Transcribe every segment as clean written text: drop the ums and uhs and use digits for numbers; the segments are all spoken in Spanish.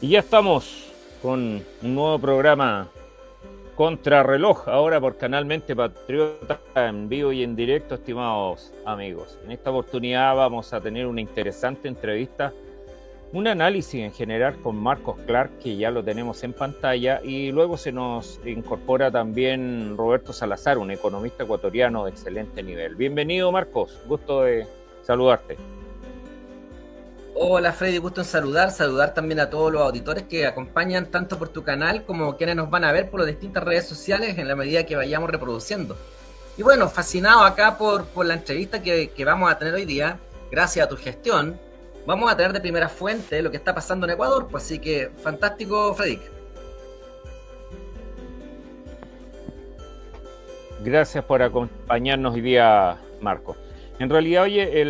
Y ya estamos con un nuevo programa Contrarreloj, ahora por Canal Mente Patriota, en vivo y en directo, estimados amigos. En esta oportunidad vamos a tener una interesante entrevista, un análisis en general con Marcos Clark, que ya lo tenemos en pantalla, y luego se nos incorpora también Roberto Salazar, un economista ecuatoriano de excelente nivel. Bienvenido, Marcos, gusto de saludarte. Hola Freddy, gusto en saludar también a todos los auditores que acompañan tanto por tu canal como quienes nos van a ver por las distintas redes sociales en la medida que vayamos reproduciendo. Y bueno, fascinado acá por la entrevista que vamos a tener hoy día, gracias a tu gestión, vamos a tener de primera fuente lo que está pasando en Ecuador, pues así que fantástico Freddy. Gracias por acompañarnos hoy día, Marcos. En realidad, oye,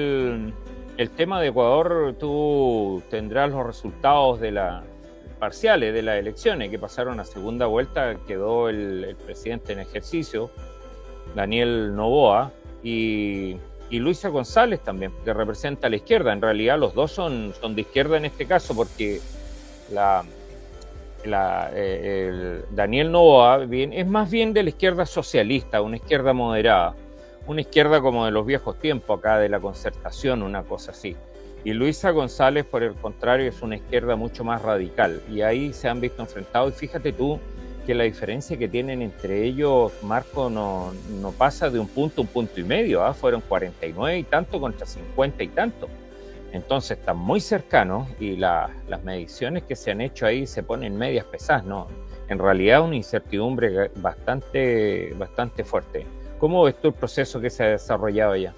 el tema de Ecuador, tú tendrás los resultados de las parciales de las elecciones que pasaron a segunda vuelta. Quedó el presidente en ejercicio, Daniel Noboa, y Luisa González también, que representa a la izquierda. En realidad los dos son de izquierda en este caso, porque la, el Daniel Noboa es más bien de la izquierda socialista, una izquierda moderada, una izquierda como de los viejos tiempos acá, de la Concertación, una cosa así. Y Luisa González, por el contrario, es una izquierda mucho más radical. Y ahí se han visto enfrentados. Y fíjate tú que la diferencia que tienen entre ellos, Marco, no pasa de un punto y medio. Fueron 49 y tanto contra 50 y tanto. Entonces están muy cercanos y las mediciones que se han hecho ahí se ponen medias pesadas, ¿no? En realidad una incertidumbre bastante fuerte. ¿Cómo ves tú el proceso que se ha desarrollado ya?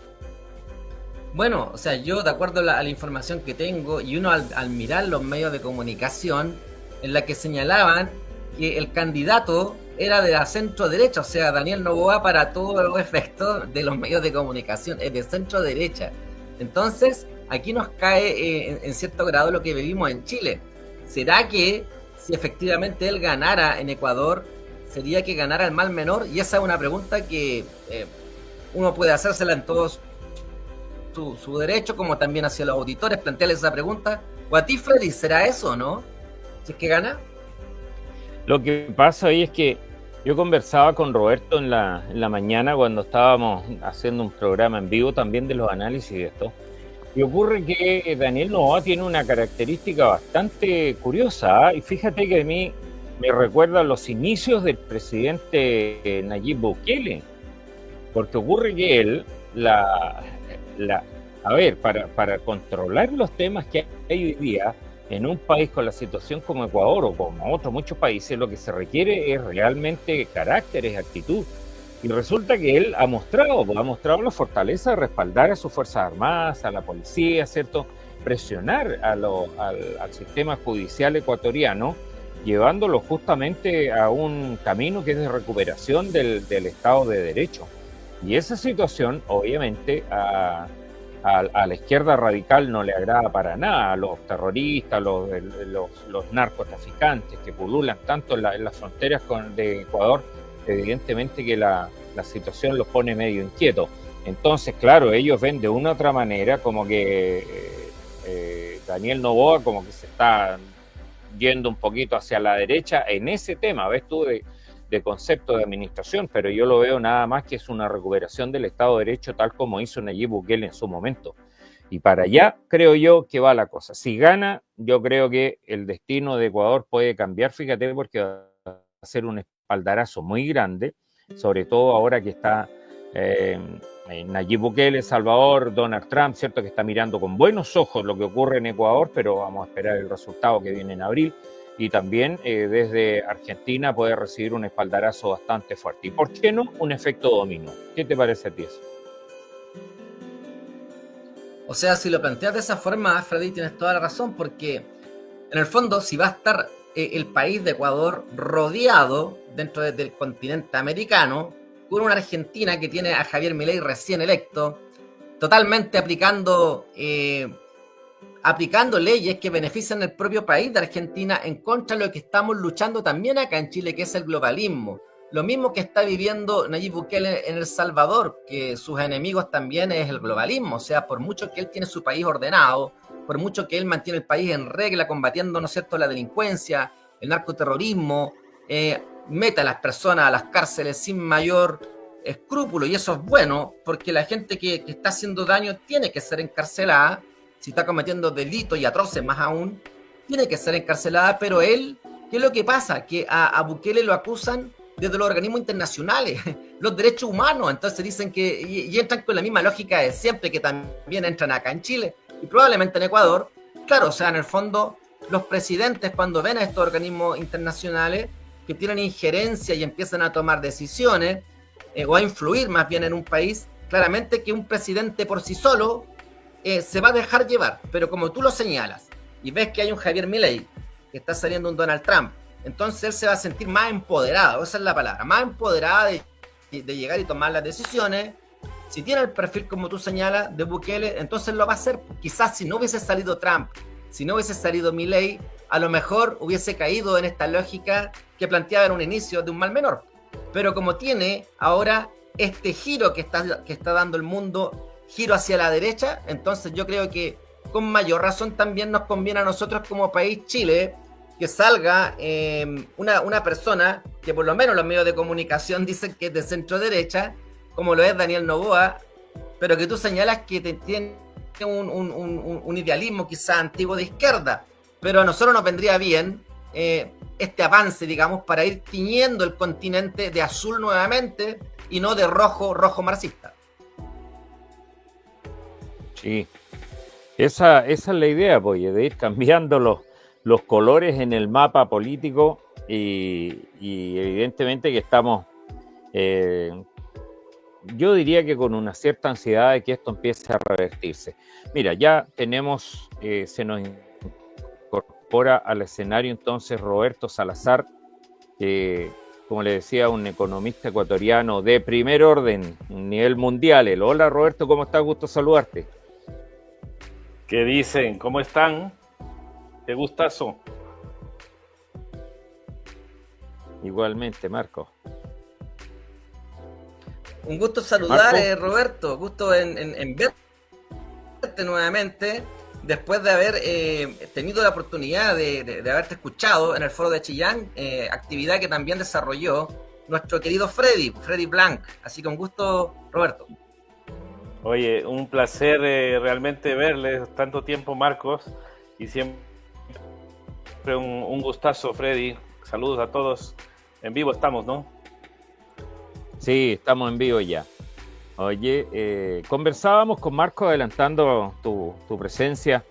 Bueno, o sea, yo de acuerdo a la información que tengo y uno al mirar los medios de comunicación en la que señalaban que el candidato era de la centro derecha, o sea, Daniel Noboa para todos los efectos de los medios de comunicación es de centro derecha. Entonces, aquí nos cae en cierto grado lo que vivimos en Chile. ¿Será que si efectivamente él ganara en Ecuador, sería que ganara el mal menor? Y esa es una pregunta que uno puede hacérsela en todos su derecho, como también hacia los auditores, plantearles esa pregunta. O a ti, Freddy, ¿será eso o no? Si es que gana. Lo que pasa ahí es que yo conversaba con Roberto en la mañana cuando estábamos haciendo un programa en vivo también de los análisis de esto. Y ocurre que Daniel Noboa tiene una característica bastante curiosa, y fíjate que a mí me recuerda a los inicios del presidente Nayib Bukele, porque ocurre que él, la, a ver, para controlar los temas que hay hoy día en un país con la situación como Ecuador o como otros muchos países, lo que se requiere es realmente carácter, es actitud. Y resulta que él ha mostrado la fortaleza de respaldar a sus Fuerzas Armadas, a la policía, ¿cierto? Presionar al sistema judicial ecuatoriano, llevándolo justamente a un camino que es de recuperación del Estado de Derecho. Y esa situación, obviamente, a la izquierda radical no le agrada para nada, a los terroristas, los narcotraficantes que pululan tanto en las fronteras de Ecuador. Evidentemente que la situación los pone medio inquietos. Entonces, claro, ellos ven de una u otra manera como que Daniel Noboa como que se está yendo un poquito hacia la derecha en ese tema, ves tú, de concepto de administración, pero yo lo veo nada más que es una recuperación del Estado de Derecho tal como hizo Nayib Bukele en su momento. Y para allá creo yo que va la cosa. Si gana, yo creo que el destino de Ecuador puede cambiar, fíjate, porque va a ser un espaldarazo muy grande, sobre todo ahora que está eh, Nayib Bukele, Salvador, Donald Trump, cierto que está mirando con buenos ojos lo que ocurre en Ecuador, pero vamos a esperar el resultado que viene en abril. Y también desde Argentina puede recibir un espaldarazo bastante fuerte. ¿Y por qué no un efecto dominó? ¿Qué te parece a ti eso? O sea, si lo planteas de esa forma, Freddy, tienes toda la razón, porque en el fondo, si va a estar el país de Ecuador rodeado dentro del continente americano, con una Argentina que tiene a Javier Milei recién electo, totalmente aplicando leyes que benefician al propio país de Argentina en contra de lo que estamos luchando también acá en Chile, que es el globalismo. Lo mismo que está viviendo Nayib Bukele en El Salvador, que sus enemigos también es el globalismo. O sea, por mucho que él tiene su país ordenado, por mucho que él mantiene el país en regla, combatiendo, ¿no es cierto?, la delincuencia, el narcoterrorismo, mete a las personas a las cárceles sin mayor escrúpulo, y eso es bueno, porque la gente que está haciendo daño tiene que ser encarcelada, si está cometiendo delitos y atroces más aún, tiene que ser encarcelada, pero él, ¿qué es lo que pasa? Que a Bukele lo acusan desde los organismos internacionales, los derechos humanos, entonces dicen que, y entran con la misma lógica de siempre, que también entran acá en Chile, y probablemente en Ecuador. Claro, o sea, en el fondo, los presidentes cuando ven a estos organismos internacionales que tienen injerencia y empiezan a tomar decisiones, o a influir más bien en un país, claramente que un presidente por sí solo se va a dejar llevar, pero como tú lo señalas, y ves que hay un Javier Milei, que está saliendo un Donald Trump, entonces él se va a sentir más empoderado, esa es la palabra, más empoderada de llegar y tomar las decisiones. Si tiene el perfil, como tú señalas, de Bukele, entonces lo va a hacer. Quizás si no hubiese salido Trump, si no hubiese salido Milei, a lo mejor hubiese caído en esta lógica que planteaba en un inicio de un mal menor. Pero como tiene ahora este giro que está dando el mundo, giro hacia la derecha, entonces yo creo que con mayor razón también nos conviene a nosotros como país Chile que salga una persona que por lo menos los medios de comunicación dicen que es de centro derecha, como lo es Daniel Noboa, pero que tú señalas que tiene un idealismo quizá antiguo de izquierda, pero a nosotros nos vendría bien este avance, digamos, para ir tiñendo el continente de azul nuevamente y no de rojo marxista. Sí, esa es la idea, pues, de ir cambiando los colores en el mapa político y evidentemente que estamos, yo diría que con una cierta ansiedad de que esto empiece a revertirse. Mira, ya tenemos, se nos incorpora al escenario entonces Roberto Salazar, como le decía, un economista ecuatoriano de primer orden, nivel mundial. Hola Roberto, ¿cómo estás? Gusto saludarte. ¿Qué dicen? ¿Cómo están? Qué gustazo. Igualmente, Marco. Un gusto saludar, Roberto. Gusto en verte nuevamente, después de haber tenido la oportunidad de haberte escuchado en el foro de Chillán, actividad que también desarrolló nuestro querido Freddy Blanc. Así que un gusto, Roberto. Oye, un placer realmente verles tanto tiempo, Marcos, y siempre un gustazo, Freddy. Saludos a todos. En vivo estamos, ¿no? Sí, estamos en vivo ya. Oye, conversábamos con Marco adelantando tu presencia,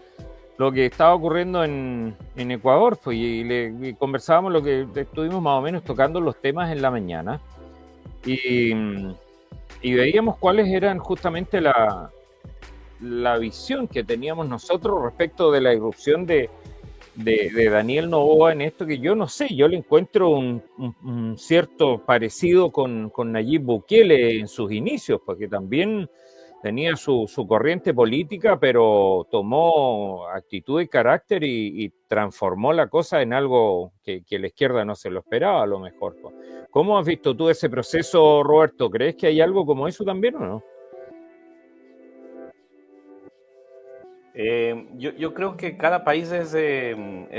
lo que estaba ocurriendo en Ecuador, pues, y conversábamos lo que estuvimos más o menos tocando los temas en la mañana, y veíamos cuáles eran justamente la visión que teníamos nosotros respecto de la irrupción de Daniel Noboa en esto, que yo no sé, yo le encuentro un cierto parecido con Nayib Bukele en sus inicios, porque también tenía su corriente política, pero tomó actitud y carácter y transformó la cosa en algo que la izquierda no se lo esperaba a lo mejor. ¿Cómo has visto tú ese proceso, Roberto? ¿Crees que hay algo como eso también o no? Yo creo que cada país es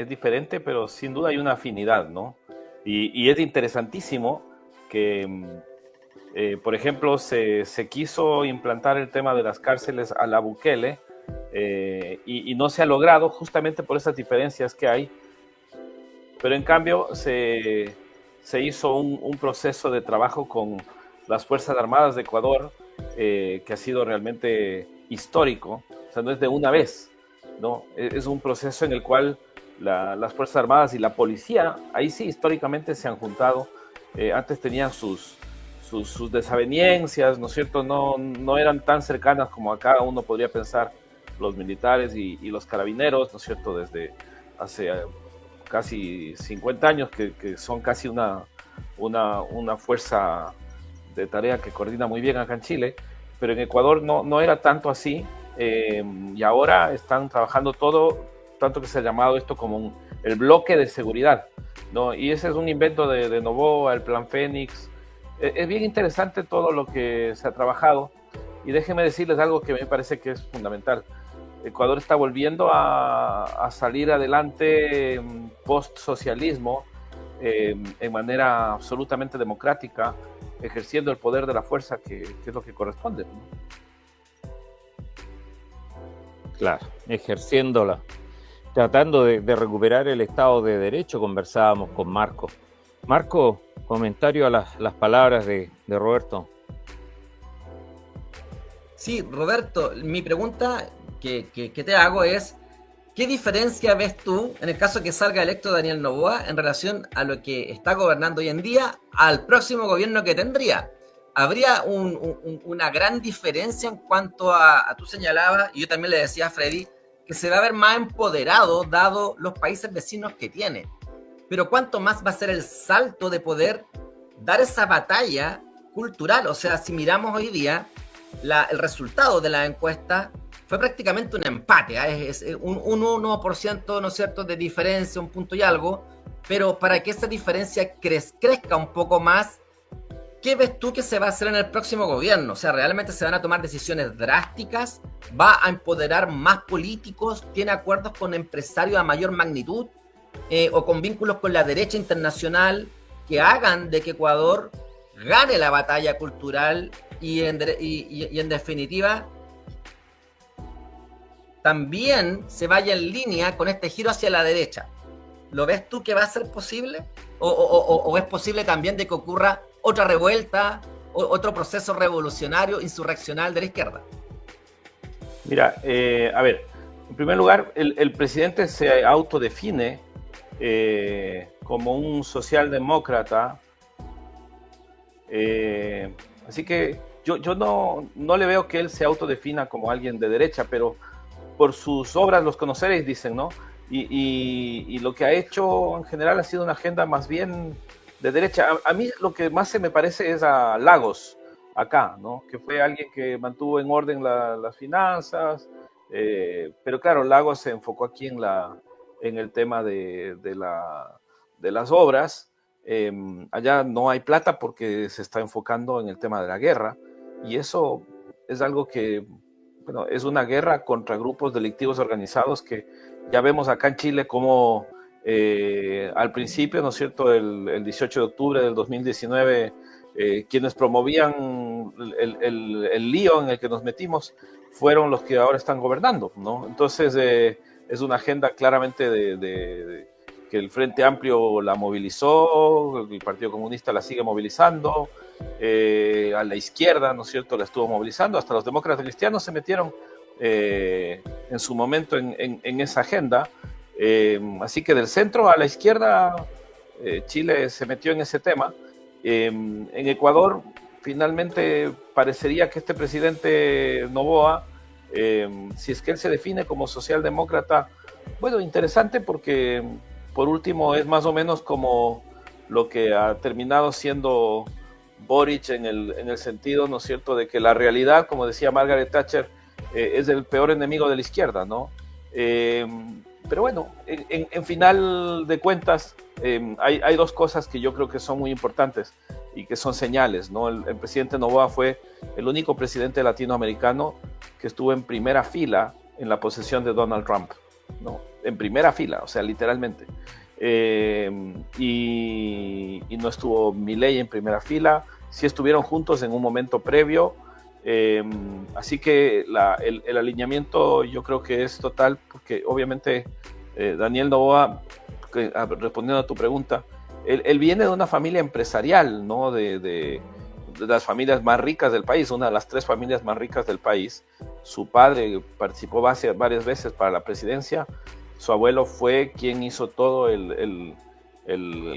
diferente, pero sin duda hay una afinidad, ¿no? Y es interesantísimo que, por ejemplo, se quiso implantar el tema de las cárceles a la Bukele y no se ha logrado justamente por esas diferencias que hay, pero en cambio se hizo un proceso de trabajo con las Fuerzas Armadas de Ecuador que ha sido realmente histórico. O sea, no es de una vez, ¿no? Es un proceso en el cual las Fuerzas Armadas y la policía, ahí sí históricamente se han juntado. Antes tenían sus desavenencias, ¿no es cierto? No eran tan cercanas como acá uno podría pensar, los militares y los carabineros, ¿no es cierto? Desde hace casi 50 años que son casi una fuerza de tarea que coordina muy bien acá en Chile, pero en Ecuador no era tanto así. Y ahora están trabajando todo, tanto que se ha llamado esto como el bloque de seguridad, ¿no? Y ese es un invento de Noboa, el Plan Fénix. Es bien interesante todo lo que se ha trabajado, y déjenme decirles algo que me parece que es fundamental. Ecuador está volviendo a salir adelante post-socialismo en manera absolutamente democrática, ejerciendo el poder de la fuerza, que es lo que corresponde, ¿no? Claro, ejerciéndola, tratando de recuperar el Estado de Derecho. Conversábamos con Marco. Marco, comentario a las palabras de Roberto. Sí, Roberto, mi pregunta que te hago es, ¿qué diferencia ves tú en el caso que salga electo Daniel Noboa en relación a lo que está gobernando hoy en día al próximo gobierno que tendría? ¿Habría una gran diferencia en cuanto a tú señalabas, y yo también le decía a Freddy, que se va a ver más empoderado dado los países vecinos que tiene? Pero ¿cuánto más va a ser el salto de poder dar esa batalla cultural? O sea, si miramos hoy día, el resultado de la encuesta fue prácticamente un empate, ¿eh? Es un 1%, ¿no es cierto?, de diferencia, un punto y algo, pero para que esa diferencia crezca un poco más, ¿qué ves tú que se va a hacer en el próximo gobierno? O sea, ¿realmente se van a tomar decisiones drásticas? ¿Va a empoderar más políticos? ¿Tiene acuerdos con empresarios a mayor magnitud? ¿O con vínculos con la derecha internacional que hagan de que Ecuador gane la batalla cultural y en definitiva también se vaya en línea con este giro hacia la derecha? ¿Lo ves tú que va a ser posible? ¿O es posible también de que ocurra otra revuelta, otro proceso revolucionario, insurreccional de la izquierda? Mira, a ver, en primer lugar, el presidente se autodefine como un socialdemócrata, así que yo no le veo que él se autodefina como alguien de derecha, pero por sus obras los conoceréis, dicen, ¿no? Y lo que ha hecho en general ha sido una agenda más bien de derecha. A mí lo que más se me parece es a Lagos, acá, ¿no? Que fue alguien que mantuvo en orden las finanzas, pero claro, Lagos se enfocó aquí en el tema de las obras. Allá no hay plata porque se está enfocando en el tema de la guerra, y eso es algo que, bueno, es una guerra contra grupos delictivos organizados que ya vemos acá en Chile como al principio, ¿no es cierto?, el 18 de octubre del 2019, quienes promovían el lío en el que nos metimos fueron los que ahora están gobernando, ¿no? Entonces es una agenda claramente que el Frente Amplio la movilizó, el Partido Comunista la sigue movilizando, a la izquierda, ¿no es cierto?, la estuvo movilizando, hasta los demócratas cristianos se metieron en su momento en esa agenda, así que del centro a la izquierda Chile se metió en ese tema. En Ecuador finalmente parecería que este presidente Noboa, si es que él se define como socialdemócrata, bueno, interesante, porque por último es más o menos como lo que ha terminado siendo Boric en el sentido, ¿no es cierto?, de que la realidad, como decía Margaret Thatcher, es el peor enemigo de la izquierda, ¿no? Pero bueno, en final de cuentas, hay dos cosas que yo creo que son muy importantes y que son señales, ¿no? El presidente Noboa fue el único presidente latinoamericano que estuvo en primera fila en la posesión de Donald Trump, ¿no? En primera fila, o sea, literalmente. Y no estuvo Milei en primera fila, sí estuvieron juntos en un momento previo, así que el alineamiento yo creo que es total, porque obviamente Daniel Noboa, respondiendo a tu pregunta, él viene de una familia empresarial, ¿no? De las familias más ricas del país, una de las 3 familias más ricas del país. Su padre participó varias veces para la presidencia. Su abuelo fue quien hizo todo el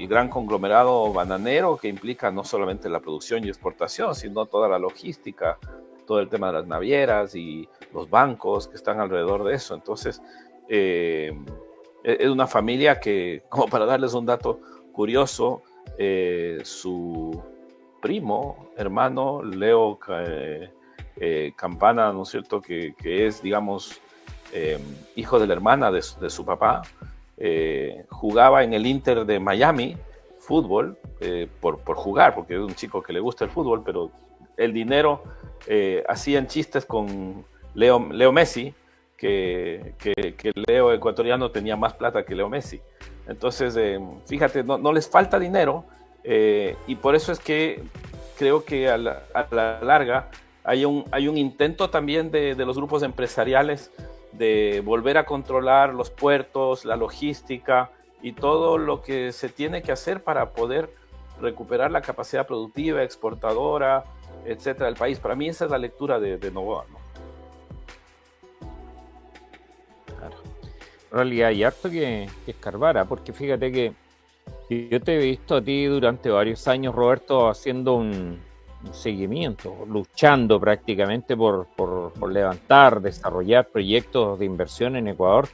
gran conglomerado bananero, que implica no solamente la producción y exportación, sino toda la logística, todo el tema de las navieras y los bancos que están alrededor de eso. Entonces, es una familia que, como para darles un dato curioso, su primo, hermano, Leo Campana, ¿no es cierto?, que es, digamos, hijo de la hermana de su papá, jugaba en el Inter de Miami fútbol, por jugar, porque es un chico que le gusta el fútbol, pero el dinero, hacían chistes con Leo Messi, que Leo ecuatoriano tenía más plata que Leo Messi. Entonces, fíjate, no les falta dinero, y por eso es que creo que a la larga hay un intento también de los grupos empresariales de volver a controlar los puertos, la logística y todo lo que se tiene que hacer para poder recuperar la capacidad productiva, exportadora, etcétera, del país. Para mí esa es la lectura de Noboa, ¿no? Claro. En realidad hay harto que escarbar, ¿ah? Porque fíjate que yo te he visto a ti durante varios años, Roberto, haciendo un seguimiento, luchando prácticamente por levantar, desarrollar proyectos de inversión en Ecuador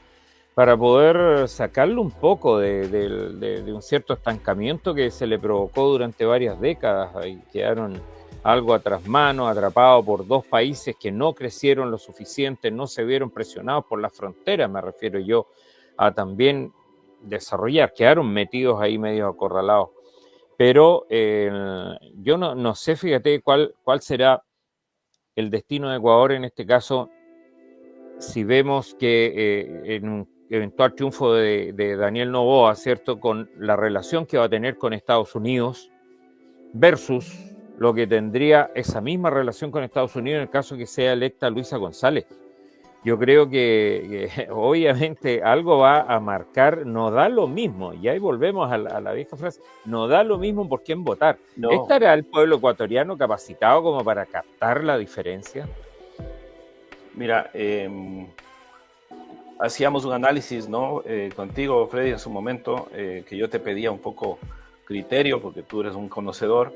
para poder sacarlo un poco de un cierto estancamiento que se le provocó durante varias décadas y quedaron algo a trasmano, atrapados por dos países que no crecieron lo suficiente, no se vieron presionados por las fronteras, me refiero yo a también desarrollar, quedaron metidos ahí medio acorralados. Pero yo no sé, fíjate, cuál será el destino de Ecuador en este caso, si vemos que en un eventual triunfo de Daniel Noboa, ¿cierto?, con la relación que va a tener con Estados Unidos versus lo que tendría esa misma relación con Estados Unidos en el caso que sea electa Luisa González. Yo creo que obviamente algo va a marcar, no da lo mismo, y ahí volvemos a la vieja frase, no da lo mismo por quién votar. No. ¿Estará el pueblo ecuatoriano capacitado como para captar la diferencia? Mira, hacíamos un análisis, ¿no? Contigo, Freddy, en su momento, que yo te pedía un poco criterio, porque tú eres un conocedor,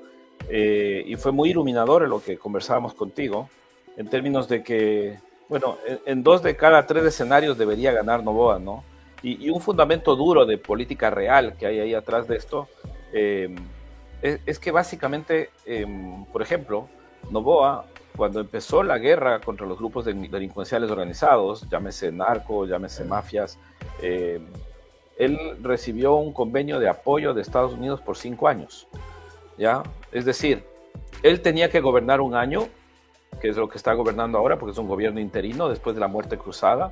y fue muy iluminador lo que conversábamos contigo, en términos de que, bueno, en 2 de cada 3 escenarios debería ganar Noboa, ¿no? Y un fundamento duro de política real que hay ahí atrás de esto, es que básicamente, por ejemplo, Noboa, cuando empezó la guerra contra los grupos delincuenciales organizados, llámese narco, llámese mafias, él recibió un convenio de apoyo de Estados Unidos por 5 años, ¿ya? Es decir, él tenía que gobernar un año, que es lo que está gobernando ahora, porque es un gobierno interino después de la muerte cruzada.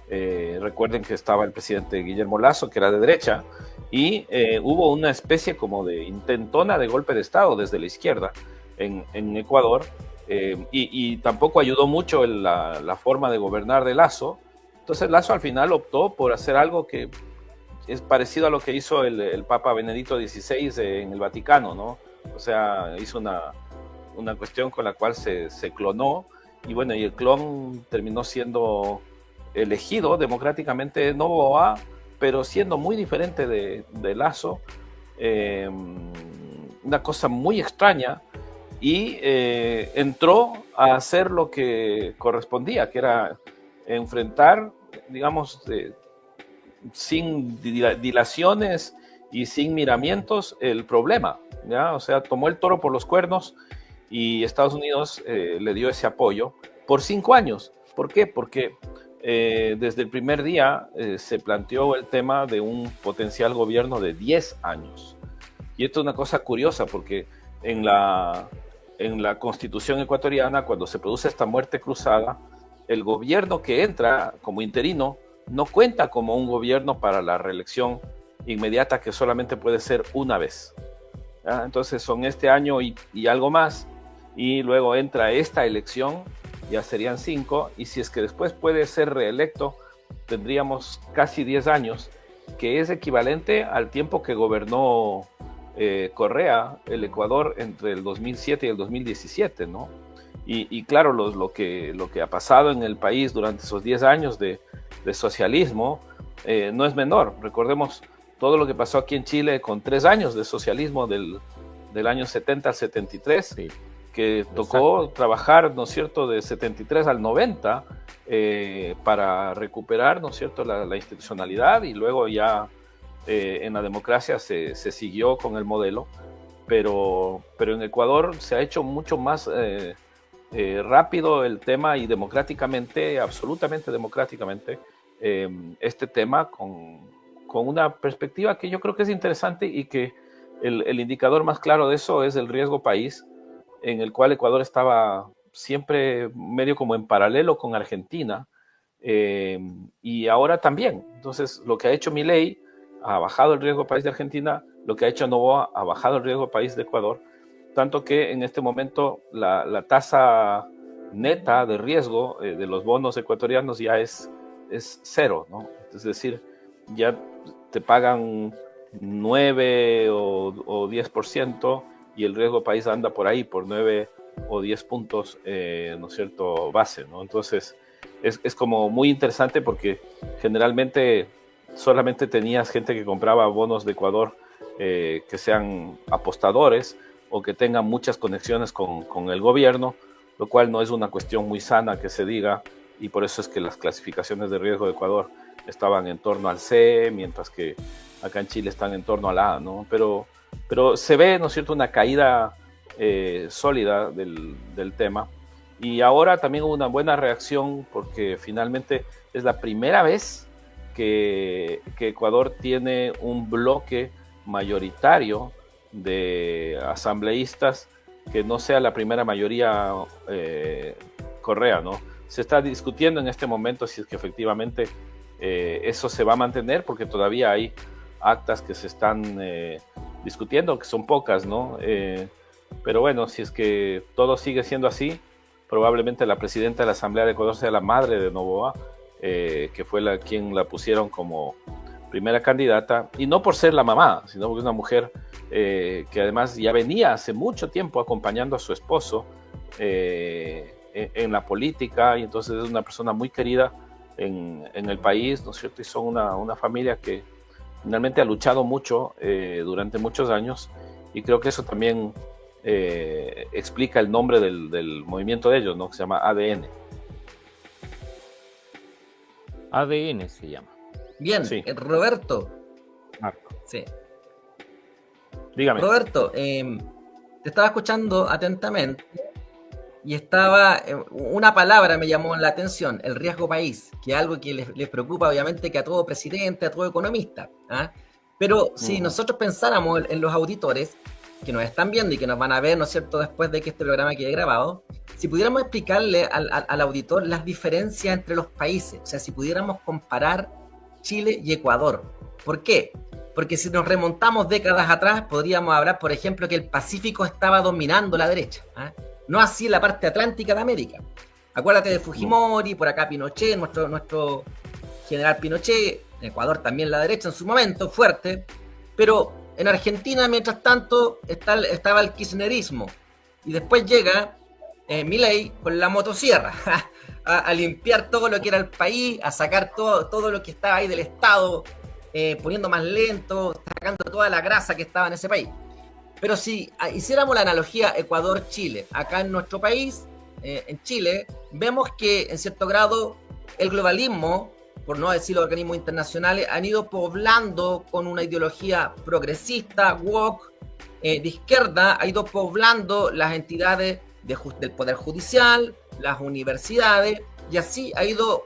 Recuerden que estaba el presidente Guillermo Lasso, que era de derecha, y hubo una especie como de intentona de golpe de Estado desde la izquierda en Ecuador, y tampoco ayudó mucho la forma de gobernar de Lasso. Entonces Lasso al final optó por hacer algo que es parecido a lo que hizo el Papa Benedicto XVI en el Vaticano, ¿no? O sea, hizo una cuestión con la cual se clonó, y bueno, y el clon terminó siendo elegido democráticamente Noboa, pero siendo muy diferente de Lasso, una cosa muy extraña, y entró a hacer lo que correspondía, que era enfrentar, digamos, sin dilaciones y sin miramientos el problema, ¿ya? O sea, tomó el toro por los cuernos, y Estados Unidos le dio ese apoyo por 5 años. ¿Por qué? Porque desde el primer día se planteó el tema de un potencial gobierno de 10 años. Y esto es una cosa curiosa, porque en la Constitución ecuatoriana, cuando se produce esta muerte cruzada, el gobierno que entra como interino no cuenta como un gobierno para la reelección inmediata, que solamente puede ser una vez, ¿ya? Entonces son este año y algo más, y luego entra esta elección, ya serían 5, y si es que después puede ser reelecto, tendríamos casi 10 años, que es equivalente al tiempo que gobernó Correa el Ecuador entre el 2007 y el 2017, ¿no? Y claro, lo que ha pasado en el país durante esos 10 años de socialismo no es menor. Recordemos todo lo que pasó aquí en Chile con 3 años de socialismo del año 70 al 73, sí, que tocó trabajar, ¿no es cierto?, de 73 al 90 para recuperar, ¿no es cierto?, la institucionalidad, y luego ya en la democracia se siguió con el modelo, pero en Ecuador se ha hecho mucho más rápido el tema, y democráticamente, absolutamente democráticamente, este tema con una perspectiva que yo creo que es interesante, y que el indicador más claro de eso es el riesgo país, en el cual Ecuador estaba siempre medio como en paralelo con Argentina, y ahora también. Entonces, lo que ha hecho Milei ha bajado el riesgo país de Argentina, lo que ha hecho Noboa ha bajado el riesgo país de Ecuador, tanto que en este momento la tasa neta de riesgo de los bonos ecuatorianos ya es cero, ¿no? Es decir, ya te pagan 9 o 10% y el riesgo país anda por ahí, por 9 o 10 puntos, ¿no es cierto?, base, ¿no? Entonces, es como muy interesante porque generalmente solamente tenías gente que compraba bonos de Ecuador que sean apostadores o que tengan muchas conexiones con el gobierno, lo cual no es una cuestión muy sana que se diga, y por eso es que las clasificaciones de riesgo de Ecuador estaban en torno al C, mientras que acá en Chile están en torno al A, ¿no? Pero se ve, ¿no es cierto?, una caída sólida del tema. Y ahora también hubo una buena reacción porque finalmente es la primera vez que Ecuador tiene un bloque mayoritario de asambleístas que no sea la primera mayoría Correa, ¿no? Se está discutiendo en este momento si es que efectivamente eso se va a mantener, porque todavía hay actas que se están discutiendo, que son pocas, ¿no? Pero bueno, si es que todo sigue siendo así, probablemente la presidenta de la Asamblea de Ecuador sea la madre de Noboa, que fue quien la pusieron como primera candidata, y no por ser la mamá, sino porque es una mujer que además ya venía hace mucho tiempo acompañando a su esposo en la política, y entonces es una persona muy querida en el país, ¿no es cierto? Y son una familia que finalmente ha luchado mucho durante muchos años, y creo que eso también explica el nombre del movimiento de ellos, ¿no? Que se llama ADN. ADN se llama. Bien, Sí. Roberto. Marco. Sí. Dígame. Roberto, te estaba escuchando atentamente y una palabra me llamó la atención, el riesgo país, que es algo que les preocupa obviamente que a todo presidente, a todo economista, ¿ah? Pero si nosotros pensáramos en los auditores que nos están viendo y que nos van a ver, ¿no es cierto?, después de que este programa quede grabado, si pudiéramos explicarle al auditor las diferencias entre los países, o sea, si pudiéramos comparar Chile y Ecuador. ¿Por qué? Porque si nos remontamos décadas atrás, podríamos hablar, por ejemplo, que el Pacífico estaba dominando la derecha, ¿eh? No así la parte atlántica de América. Acuérdate de Fujimori, por acá Pinochet, nuestro general Pinochet, en Ecuador también la derecha en su momento, fuerte, pero en Argentina, mientras tanto, estaba el kirchnerismo, y después llega Milei con la motosierra, a limpiar todo lo que era el país, a sacar todo lo que estaba ahí del Estado, poniendo más lento, sacando toda la grasa que estaba en ese país. Pero si hiciéramos la analogía Ecuador-Chile, acá en nuestro país, en Chile, vemos que en cierto grado el globalismo, por no decir los organismos internacionales, han ido poblando con una ideología progresista, woke, de izquierda, ha ido poblando las entidades del Poder Judicial, las universidades, y así ha ido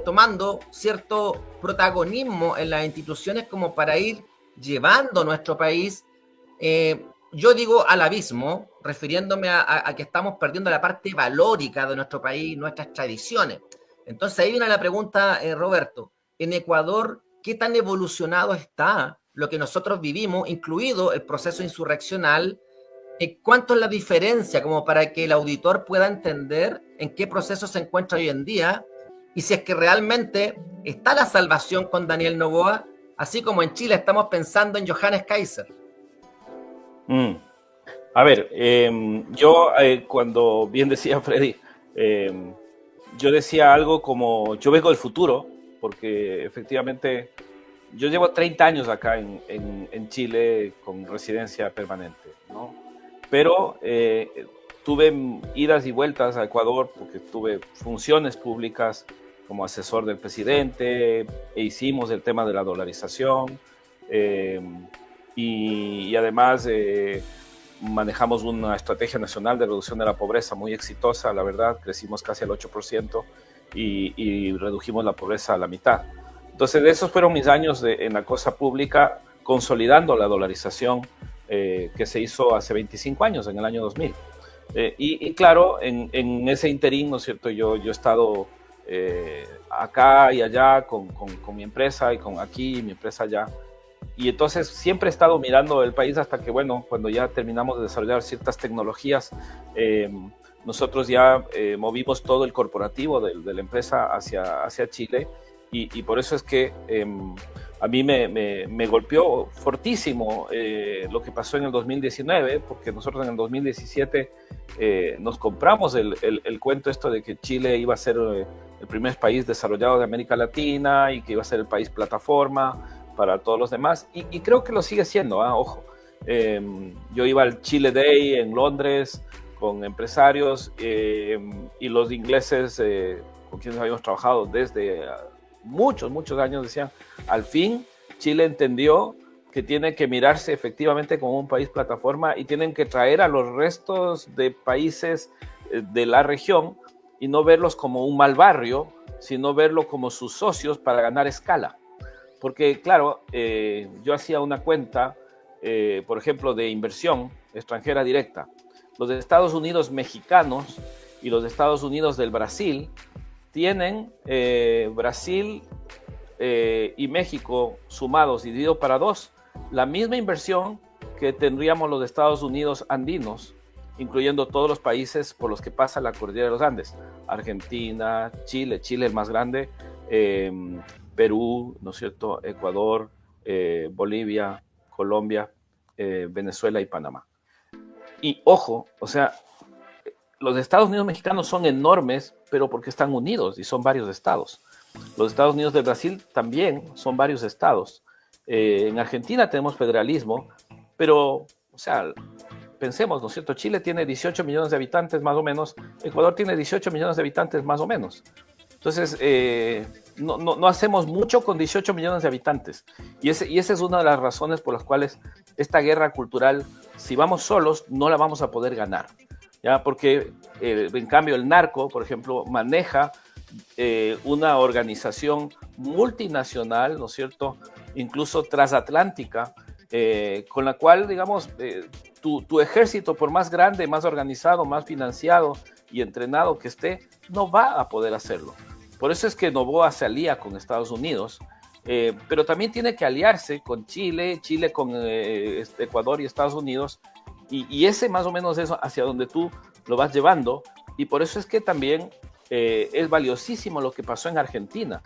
tomando cierto protagonismo en las instituciones como para ir llevando nuestro país, yo digo al abismo, refiriéndome a que estamos perdiendo la parte valórica de nuestro país, nuestras tradiciones. Entonces ahí viene la pregunta, Roberto, en Ecuador, ¿qué tan evolucionado está lo que nosotros vivimos, incluido el proceso insurreccional? ¿Cuánto es la diferencia como para que el auditor pueda entender en qué proceso se encuentra hoy en día y si es que realmente está la salvación con Daniel Noboa, así como en Chile estamos pensando en Johannes Kaiser? A ver, yo cuando bien decía Freddy, yo decía algo como, yo vengo del futuro, porque efectivamente yo llevo 30 años acá en Chile con residencia permanente, ¿no? Pero tuve idas y vueltas a Ecuador porque tuve funciones públicas como asesor del presidente e hicimos el tema de la dolarización y además manejamos una estrategia nacional de reducción de la pobreza muy exitosa, la verdad, crecimos casi al 8% y redujimos la pobreza a la mitad. Entonces, esos fueron mis años en la cosa pública, consolidando la dolarización que se hizo hace 25 años, en el año 2000. Y claro, en ese interín, ¿no es cierto? Yo he estado acá y allá con mi empresa y con aquí y mi empresa allá. Y entonces siempre he estado mirando el país hasta que, bueno, cuando ya terminamos de desarrollar ciertas tecnologías, nosotros ya movimos todo el corporativo de la empresa hacia Chile y por eso es que a mí me golpeó fortísimo lo que pasó en el 2019, porque nosotros en el 2017 nos compramos el cuento esto de que Chile iba a ser el primer país desarrollado de América Latina y que iba a ser el país plataforma para todos los demás, y creo que lo sigue siendo, ojo. Yo iba al Chile Day en Londres con empresarios y los ingleses con quienes habíamos trabajado desde muchos años decían, al fin Chile entendió que tiene que mirarse efectivamente como un país plataforma y tienen que traer a los restos de países de la región y no verlos como un mal barrio, sino verlo como sus socios para ganar escala. Porque, claro, yo hacía una cuenta, por ejemplo, de inversión extranjera directa. Los de Estados Unidos mexicanos y los de Estados Unidos del Brasil tienen Brasil y México sumados y dividido para 2, la misma inversión que tendríamos los de Estados Unidos andinos, incluyendo todos los países por los que pasa la cordillera de los Andes. Argentina, Chile el más grande, Perú, ¿no es cierto?, Ecuador, Bolivia, Colombia, Venezuela y Panamá. Y ojo, o sea, los Estados Unidos mexicanos son enormes, pero porque están unidos y son varios estados. Los Estados Unidos de Brasil también son varios estados. En Argentina tenemos federalismo, pero, o sea, pensemos, ¿no es cierto? Chile tiene 18 millones de habitantes más o menos, Ecuador tiene 18 millones de habitantes más o menos. Entonces, no hacemos mucho con 18 millones de habitantes. Y esa es una de las razones por las cuales esta guerra cultural, si vamos solos, no la vamos a poder ganar. ¿Ya? Porque, en cambio, el narco, por ejemplo, maneja una organización multinacional, ¿no es cierto?, incluso transatlántica, con la cual, digamos, tu ejército, por más grande, más organizado, más financiado y entrenado que esté, no va a poder hacerlo. Por eso es que Noboa se alía con Estados Unidos, pero también tiene que aliarse con Chile con Ecuador y Estados Unidos, y ese más o menos es hacia donde tú lo vas llevando, y por eso es que también es valiosísimo lo que pasó en Argentina,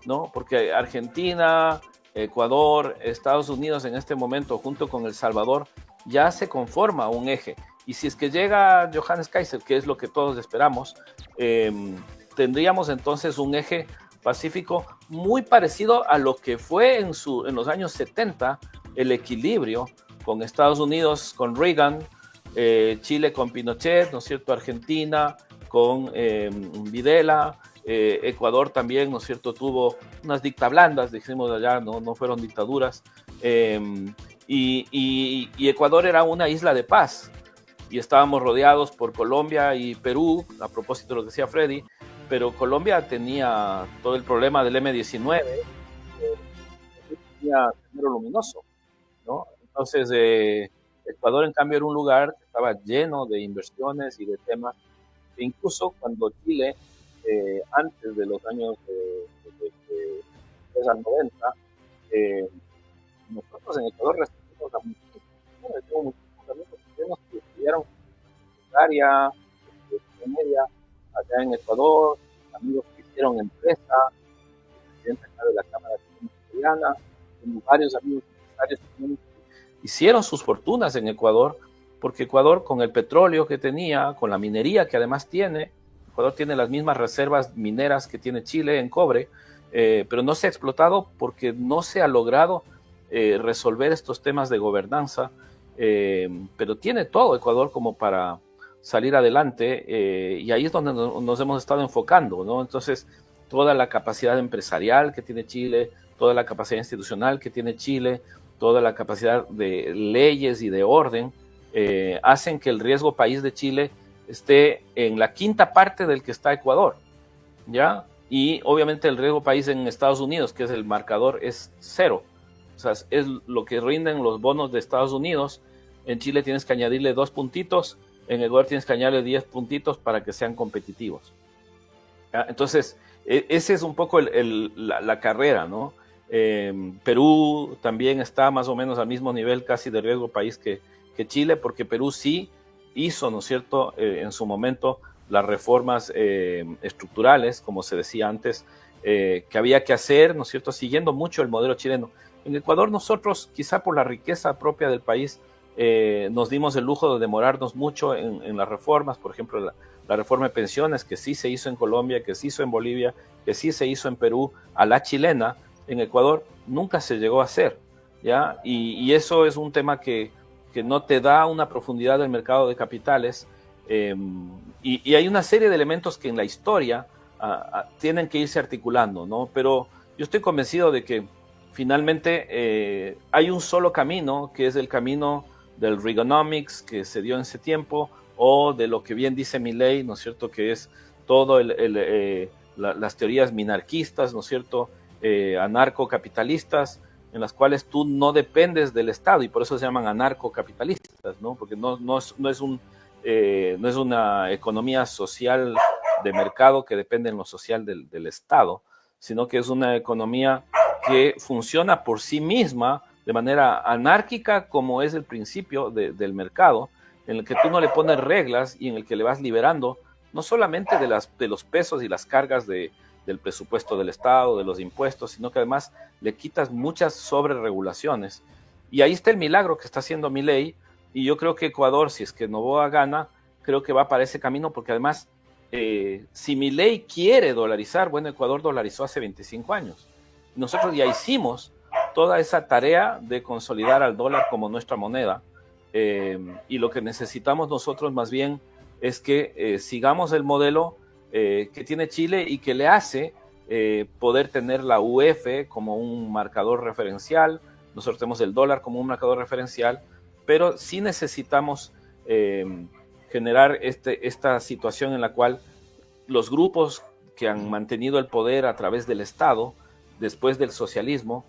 ¿no? Porque Argentina, Ecuador, Estados Unidos en este momento, junto con El Salvador, ya se conforma un eje. Y si es que llega Johannes Kaiser, que es lo que todos esperamos, tendríamos entonces un eje pacífico muy parecido a lo que fue en los años 70 el equilibrio con Estados Unidos, con Reagan, Chile con Pinochet, ¿no es cierto?, Argentina con Videla, Ecuador también, ¿no es cierto?, tuvo unas dictablandas, dijimos allá, no fueron dictaduras, y Ecuador era una isla de paz, y estábamos rodeados por Colombia y Perú, a propósito de lo que decía Freddy, pero Colombia tenía todo el problema del M-19, tenía Sendero Luminoso, ¿no? Entonces, Ecuador, en cambio, era un lugar que estaba lleno de inversiones y de temas, e incluso cuando Chile, antes de los años de 90, nosotros en Ecuador recibimos a muchísimos amigos chilenos que estudiaron secundaria, media, allá en Ecuador, amigos que hicieron empresa, el presidente de la Cámara Chilena, varios amigos empresarios que hicieron sus fortunas en Ecuador, porque Ecuador, con el petróleo que tenía, con la minería que además tiene, Ecuador tiene las mismas reservas mineras que tiene Chile en cobre, pero no se ha explotado porque no se ha logrado resolver estos temas de gobernanza, pero tiene todo Ecuador como para salir adelante, y ahí es donde nos hemos estado enfocando, ¿no? Entonces, toda la capacidad empresarial que tiene Chile, toda la capacidad institucional que tiene Chile, toda la capacidad de leyes y de orden, hacen que el riesgo país de Chile esté en la quinta parte del que está Ecuador, ¿ya? Y obviamente el riesgo país en Estados Unidos, que es el marcador, es 0. O sea, es lo que rinden los bonos de Estados Unidos. En Chile tienes que añadirle 2 puntitos, en Ecuador tienes que añadirle 10 puntitos para que sean competitivos, ¿ya? Entonces, ese es un poco la carrera, ¿no? Perú también está más o menos al mismo nivel casi de riesgo país que Chile, porque Perú sí hizo, ¿no es cierto?, en su momento las reformas estructurales, como se decía antes, que había que hacer, ¿no es cierto?, siguiendo mucho el modelo chileno. En Ecuador nosotros, quizá por la riqueza propia del país, nos dimos el lujo de demorarnos mucho en las reformas, por ejemplo, la reforma de pensiones, que sí se hizo en Colombia, que se hizo en Bolivia, que sí se hizo en Perú, a la chilena. En Ecuador nunca se llegó a hacer, ¿ya? Y eso es un tema que no te da una profundidad del mercado de capitales, y hay una serie de elementos que en la historia tienen que irse articulando, ¿no? Pero yo estoy convencido de que finalmente hay un solo camino, que es el camino del Reaganomics que se dio en ese tiempo, o de lo que bien dice Milei, ¿no es cierto?, que es todo las teorías minarquistas, ¿no es cierto?, anarcocapitalistas, en las cuales tú no dependes del Estado, y por eso se llaman anarcocapitalistas, ¿no? Porque no es una economía social de mercado que depende en lo social del Estado, sino que es una economía que funciona por sí misma de manera anárquica, como es el principio del mercado, en el que tú no le pones reglas y en el que le vas liberando no solamente de los pesos y las cargas del presupuesto del Estado, de los impuestos, sino que además le quitas muchas sobreregulaciones. Y ahí está el milagro que está haciendo Milei, y yo creo que Ecuador, si es que Noboa gana, creo que va para ese camino, porque además, si Milei quiere dolarizar, bueno, Ecuador dolarizó hace 25 años. Nosotros ya hicimos toda esa tarea de consolidar al dólar como nuestra moneda, y lo que necesitamos nosotros más bien es que sigamos el modelo que tiene Chile y que le hace poder tener la UF como un marcador referencial. Nosotros tenemos el dólar como un marcador referencial, pero sí necesitamos generar esta situación en la cual los grupos que han mantenido el poder a través del Estado después del socialismo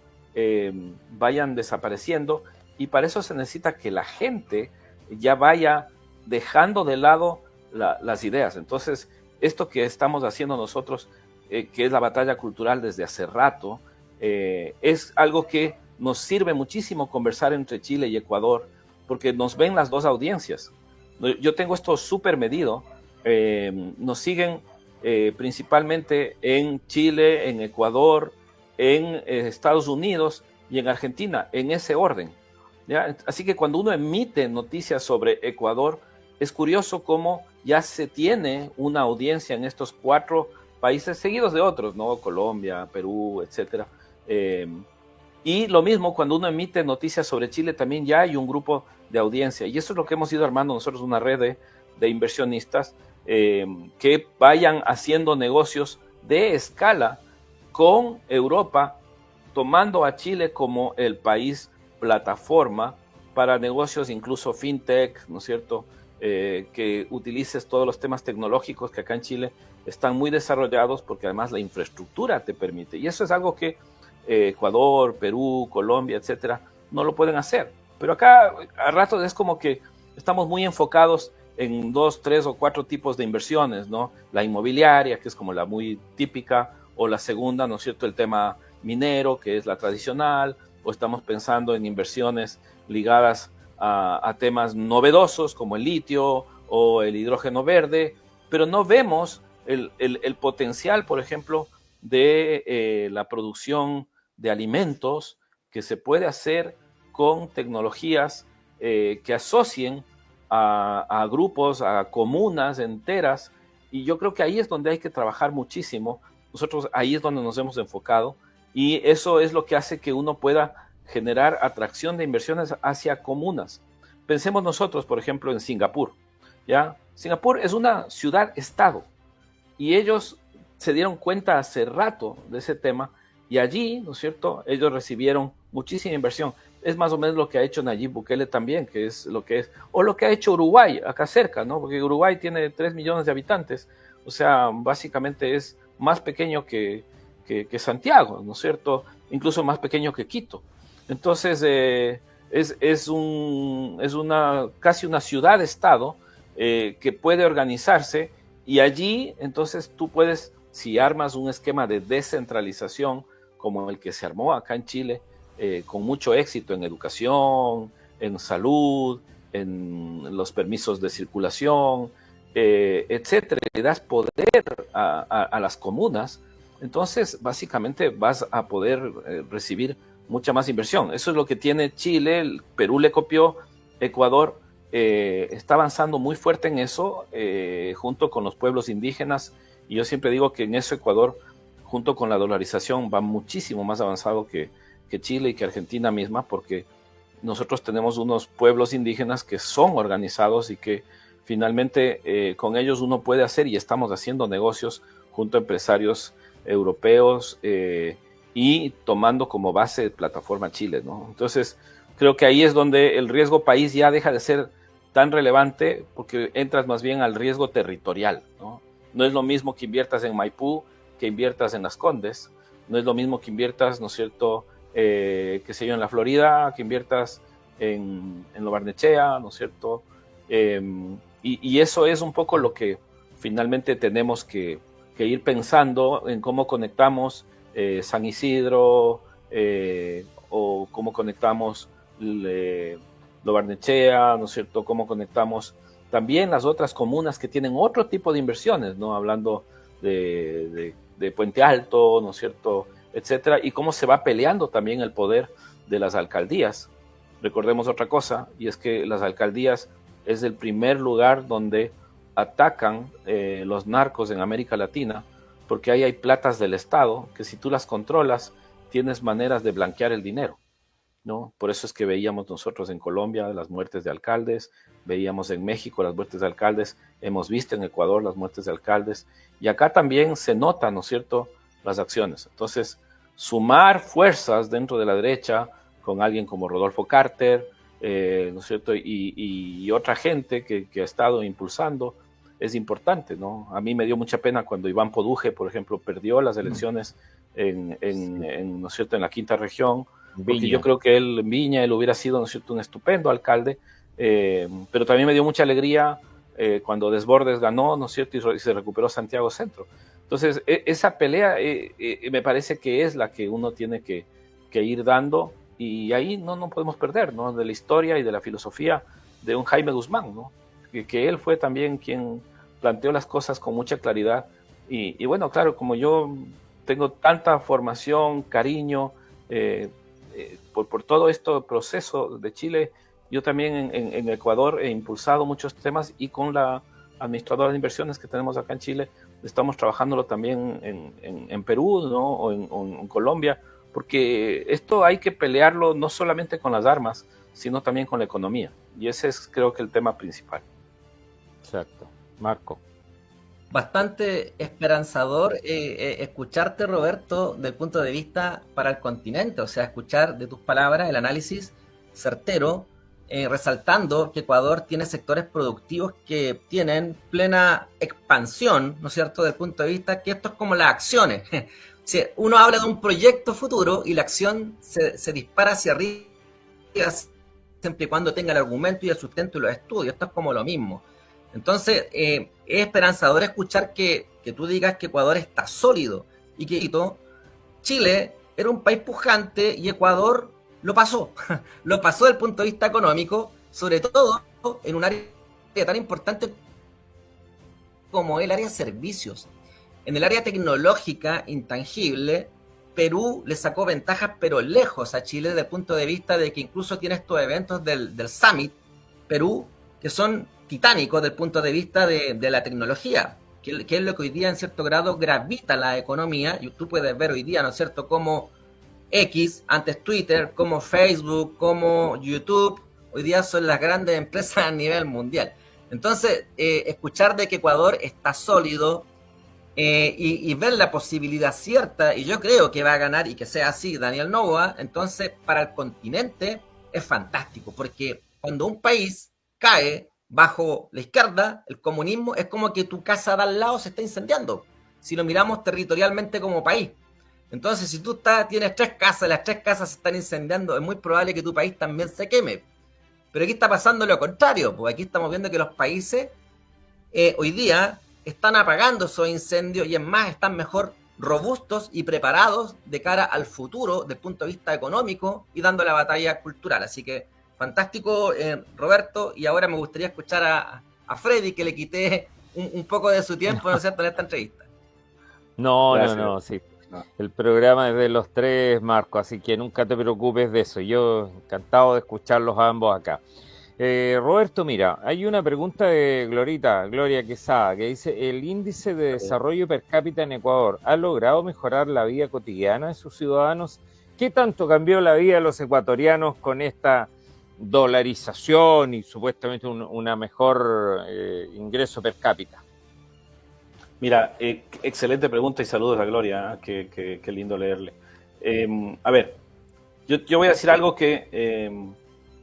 vayan desapareciendo, y para eso se necesita que la gente ya vaya dejando de lado las ideas. Entonces, esto que estamos haciendo nosotros, que es la batalla cultural desde hace rato, es algo que nos sirve muchísimo conversar entre Chile y Ecuador, porque nos ven las dos audiencias. Yo tengo esto súper medido. Nos siguen principalmente en Chile, en Ecuador, en Estados Unidos y en Argentina, en ese orden, ¿ya? Así que cuando uno emite noticias sobre Ecuador, es curioso cómo ya se tiene una audiencia en estos 4 países, seguidos de otros, ¿no? Colombia, Perú, etcétera. Y lo mismo cuando uno emite noticias sobre Chile, también ya hay un grupo de audiencia. Y eso es lo que hemos ido armando nosotros, una red de inversionistas que vayan haciendo negocios de escala con Europa, tomando a Chile como el país plataforma para negocios, incluso fintech, ¿no es cierto?, que utilices todos los temas tecnológicos que acá en Chile están muy desarrollados, porque además la infraestructura te permite. Y eso es algo que Ecuador, Perú, Colombia, etcétera, no lo pueden hacer. Pero acá a ratos es como que estamos muy enfocados en 2, 3 o 4 tipos de inversiones, ¿no? La inmobiliaria, que es como la muy típica, o la segunda, ¿no es cierto?, el tema minero, que es la tradicional, o estamos pensando en inversiones ligadas a temas novedosos como el litio o el hidrógeno verde, pero no vemos el potencial, por ejemplo, de la producción de alimentos que se puede hacer con tecnologías que asocien a grupos, a comunas enteras, y yo creo que ahí es donde hay que trabajar muchísimo. Nosotros ahí es donde nos hemos enfocado, y eso es lo que hace que uno pueda generar atracción de inversiones hacia comunas. Pensemos nosotros, por ejemplo, en Singapur, ¿ya? Singapur es una ciudad-estado, y ellos se dieron cuenta hace rato de ese tema, y allí, ¿no es cierto?, ellos recibieron muchísima inversión. Es más o menos lo que ha hecho Nayib Bukele también, que es, o lo que ha hecho Uruguay, acá cerca, ¿no? Porque Uruguay tiene 3 millones de habitantes, o sea, básicamente es más pequeño que Santiago, ¿no es cierto?, incluso más pequeño que Quito. Entonces, es casi una ciudad-estado que puede organizarse, y allí entonces tú puedes si armas un esquema de descentralización como el que se armó acá en Chile, con mucho éxito en educación, en salud, en los permisos de circulación, etcétera, le das poder a las comunas, entonces básicamente vas a poder recibir mucha más inversión. Eso es lo que tiene Chile, el Perú le copió, Ecuador está avanzando muy fuerte en eso, junto con los pueblos indígenas, y yo siempre digo que en eso Ecuador, junto con la dolarización, va muchísimo más avanzado que Chile y que Argentina misma, porque nosotros tenemos unos pueblos indígenas que son organizados y que finalmente con ellos uno puede hacer, y estamos haciendo negocios junto a empresarios europeos y tomando como base plataforma Chile, ¿no? Entonces, creo que ahí es donde el riesgo país ya deja de ser tan relevante, porque entras más bien al riesgo territorial, ¿no? No es lo mismo que inviertas en Maipú que inviertas en Las Condes, no es lo mismo que inviertas, ¿no es cierto?, qué sé yo, en la Florida, que inviertas en Lo Barnechea, ¿no es cierto? Y eso es un poco lo que finalmente tenemos que ir pensando en cómo conectamos San Isidro o cómo conectamos Lo Barnechea, ¿no es cierto? Cómo conectamos también las otras comunas que tienen otro tipo de inversiones, ¿no? Hablando de Puente Alto, ¿no es cierto?, etcétera, y cómo se va peleando también el poder de las alcaldías. Recordemos otra cosa, y es que las alcaldías es el primer lugar donde atacan los narcos en América Latina, porque ahí hay platas del Estado que si tú las controlas, tienes maneras de blanquear el dinero, ¿no? Por eso es que veíamos nosotros en Colombia las muertes de alcaldes, veíamos en México las muertes de alcaldes, hemos visto en Ecuador las muertes de alcaldes, y acá también se notan, ¿no es cierto?, las acciones. Entonces, sumar fuerzas dentro de la derecha con alguien como Rodolfo Carter, ¿no es cierto?, y otra gente que ha estado impulsando, es importante, ¿no? A mí me dio mucha pena cuando Iván Poduje, por ejemplo, perdió las elecciones ¿no es cierto?, en la quinta región, porque yo creo que él, en Viña, él hubiera sido, ¿no es cierto?, un estupendo alcalde, pero también me dio mucha alegría cuando Desbordes ganó, ¿no es cierto?, y se recuperó Santiago Centro. Entonces, esa pelea me parece que es la que uno tiene que ir dando, y ahí no podemos perder, ¿no?, de la historia y de la filosofía de un Jaime Guzmán, ¿no?, que él fue también quien planteó las cosas con mucha claridad, y bueno, claro, como yo tengo tanta formación, cariño, por todo este proceso de Chile, yo también en Ecuador he impulsado muchos temas, y con la administradora de inversiones que tenemos acá en Chile, estamos trabajándolo también en Perú, ¿no?, o en Colombia, porque esto hay que pelearlo no solamente con las armas, sino también con la economía, y ese es, creo que, el tema principal. Exacto. Marco. Bastante esperanzador escucharte, Roberto, del punto de vista para el continente, o sea, escuchar de tus palabras el análisis certero, resaltando que Ecuador tiene sectores productivos que tienen plena expansión, ¿no es cierto?, desde el punto de vista que esto es como las acciones. Si uno habla de un proyecto futuro y la acción se dispara hacia arriba siempre y cuando tenga el argumento y el sustento y los estudios, esto es como lo mismo. Entonces, es esperanzador escuchar que tú digas que Ecuador está sólido y que Chile era un país pujante y Ecuador lo pasó desde el punto de vista económico, sobre todo en un área tan importante como el área de servicios. En el área tecnológica intangible, Perú le sacó ventajas, pero lejos a Chile desde el punto de vista de que incluso tiene estos eventos del Summit Perú, que son titánicos desde el punto de vista de la tecnología, que es lo que hoy día en cierto grado gravita la economía, y tú puedes ver hoy día, ¿no es cierto?, como X, antes Twitter, como Facebook, como YouTube, hoy día son las grandes empresas a nivel mundial. Entonces, escuchar de que Ecuador está sólido y ver la posibilidad cierta, y yo creo que va a ganar y que sea así Daniel Noboa, entonces para el continente es fantástico, porque cuando un país cae bajo la izquierda, el comunismo, es como que tu casa de al lado se está incendiando, si lo miramos territorialmente como país. Entonces, si tú tienes 3 casas, las 3 casas se están incendiando, es muy probable que tu país también se queme. Pero aquí está pasando lo contrario, pues aquí estamos viendo que los países hoy día están apagando esos incendios y es más, están mejor robustos y preparados de cara al futuro desde el punto de vista económico y dando la batalla cultural. Así que fantástico, Roberto, y ahora me gustaría escuchar a Freddy, que le quité un poco de su tiempo, ¿no es cierto?, en esta entrevista. No, sí. El programa es de los tres, Marco, así que nunca te preocupes de eso. Yo encantado de escucharlos a ambos acá. Roberto, mira, hay una pregunta de Gloria Quesada, que dice: ¿el índice de desarrollo per cápita en Ecuador ha logrado mejorar la vida cotidiana de sus ciudadanos? ¿Qué tanto cambió la vida de los ecuatorianos con esta dolarización y supuestamente una mejor ingreso per cápita? Mira, excelente pregunta y saludos a Gloria, qué lindo leerle. A ver, yo voy a decir algo que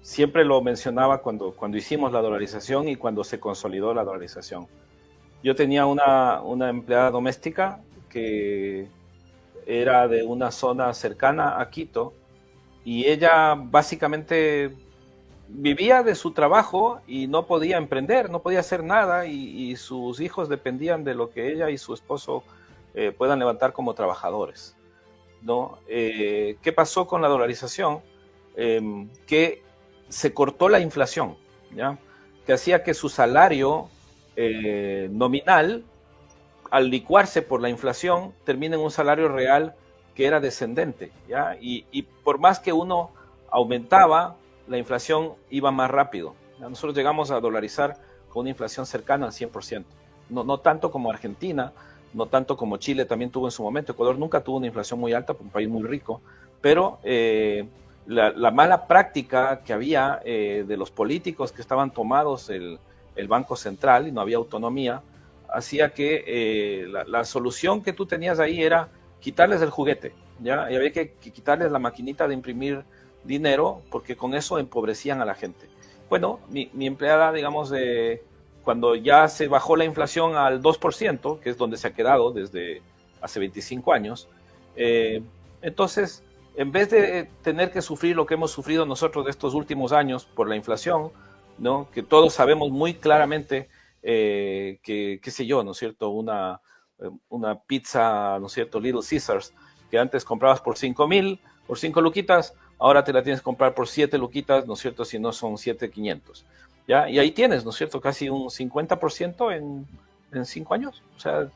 siempre lo mencionaba cuando hicimos la dolarización y cuando se consolidó la dolarización. Yo tenía una empleada doméstica que era de una zona cercana a Quito y ella básicamente vivía de su trabajo y no podía emprender, no podía hacer nada y sus hijos dependían de lo que ella y su esposo puedan levantar como trabajadores, ¿no? ¿Qué pasó con la dolarización? Que se cortó la inflación, ¿ya? Que hacía que su salario nominal, al licuarse por la inflación, termina en un salario real que era descendente, ¿ya? Y por más que uno aumentaba, la inflación iba más rápido. Nosotros llegamos a dolarizar con una inflación cercana al 100%. No tanto como Argentina, no tanto como Chile también tuvo en su momento. Ecuador nunca tuvo una inflación muy alta, un país muy rico, pero la mala práctica que había de los políticos que estaban tomados el Banco Central y no había autonomía, hacía que la solución que tú tenías ahí era quitarles el juguete, ¿ya? Y había que quitarles la maquinita de imprimir dinero, porque con eso empobrecían a la gente. Bueno, mi empleada, digamos, cuando ya se bajó la inflación al 2%, que es donde se ha quedado desde hace 25 años, entonces, en vez de tener que sufrir lo que hemos sufrido nosotros de estos últimos años por la inflación, ¿no? Que todos sabemos muy claramente que, qué sé yo, ¿no es cierto?, una pizza, ¿no es cierto?, Little Caesars, que antes comprabas por 5,000, por 5 luquitas, ahora te la tienes que comprar por 7 luquitas, ¿no es cierto?, si no son 7,500, ¿ya? Y ahí tienes, ¿no es cierto?, casi un 50% en 5 años. O sea,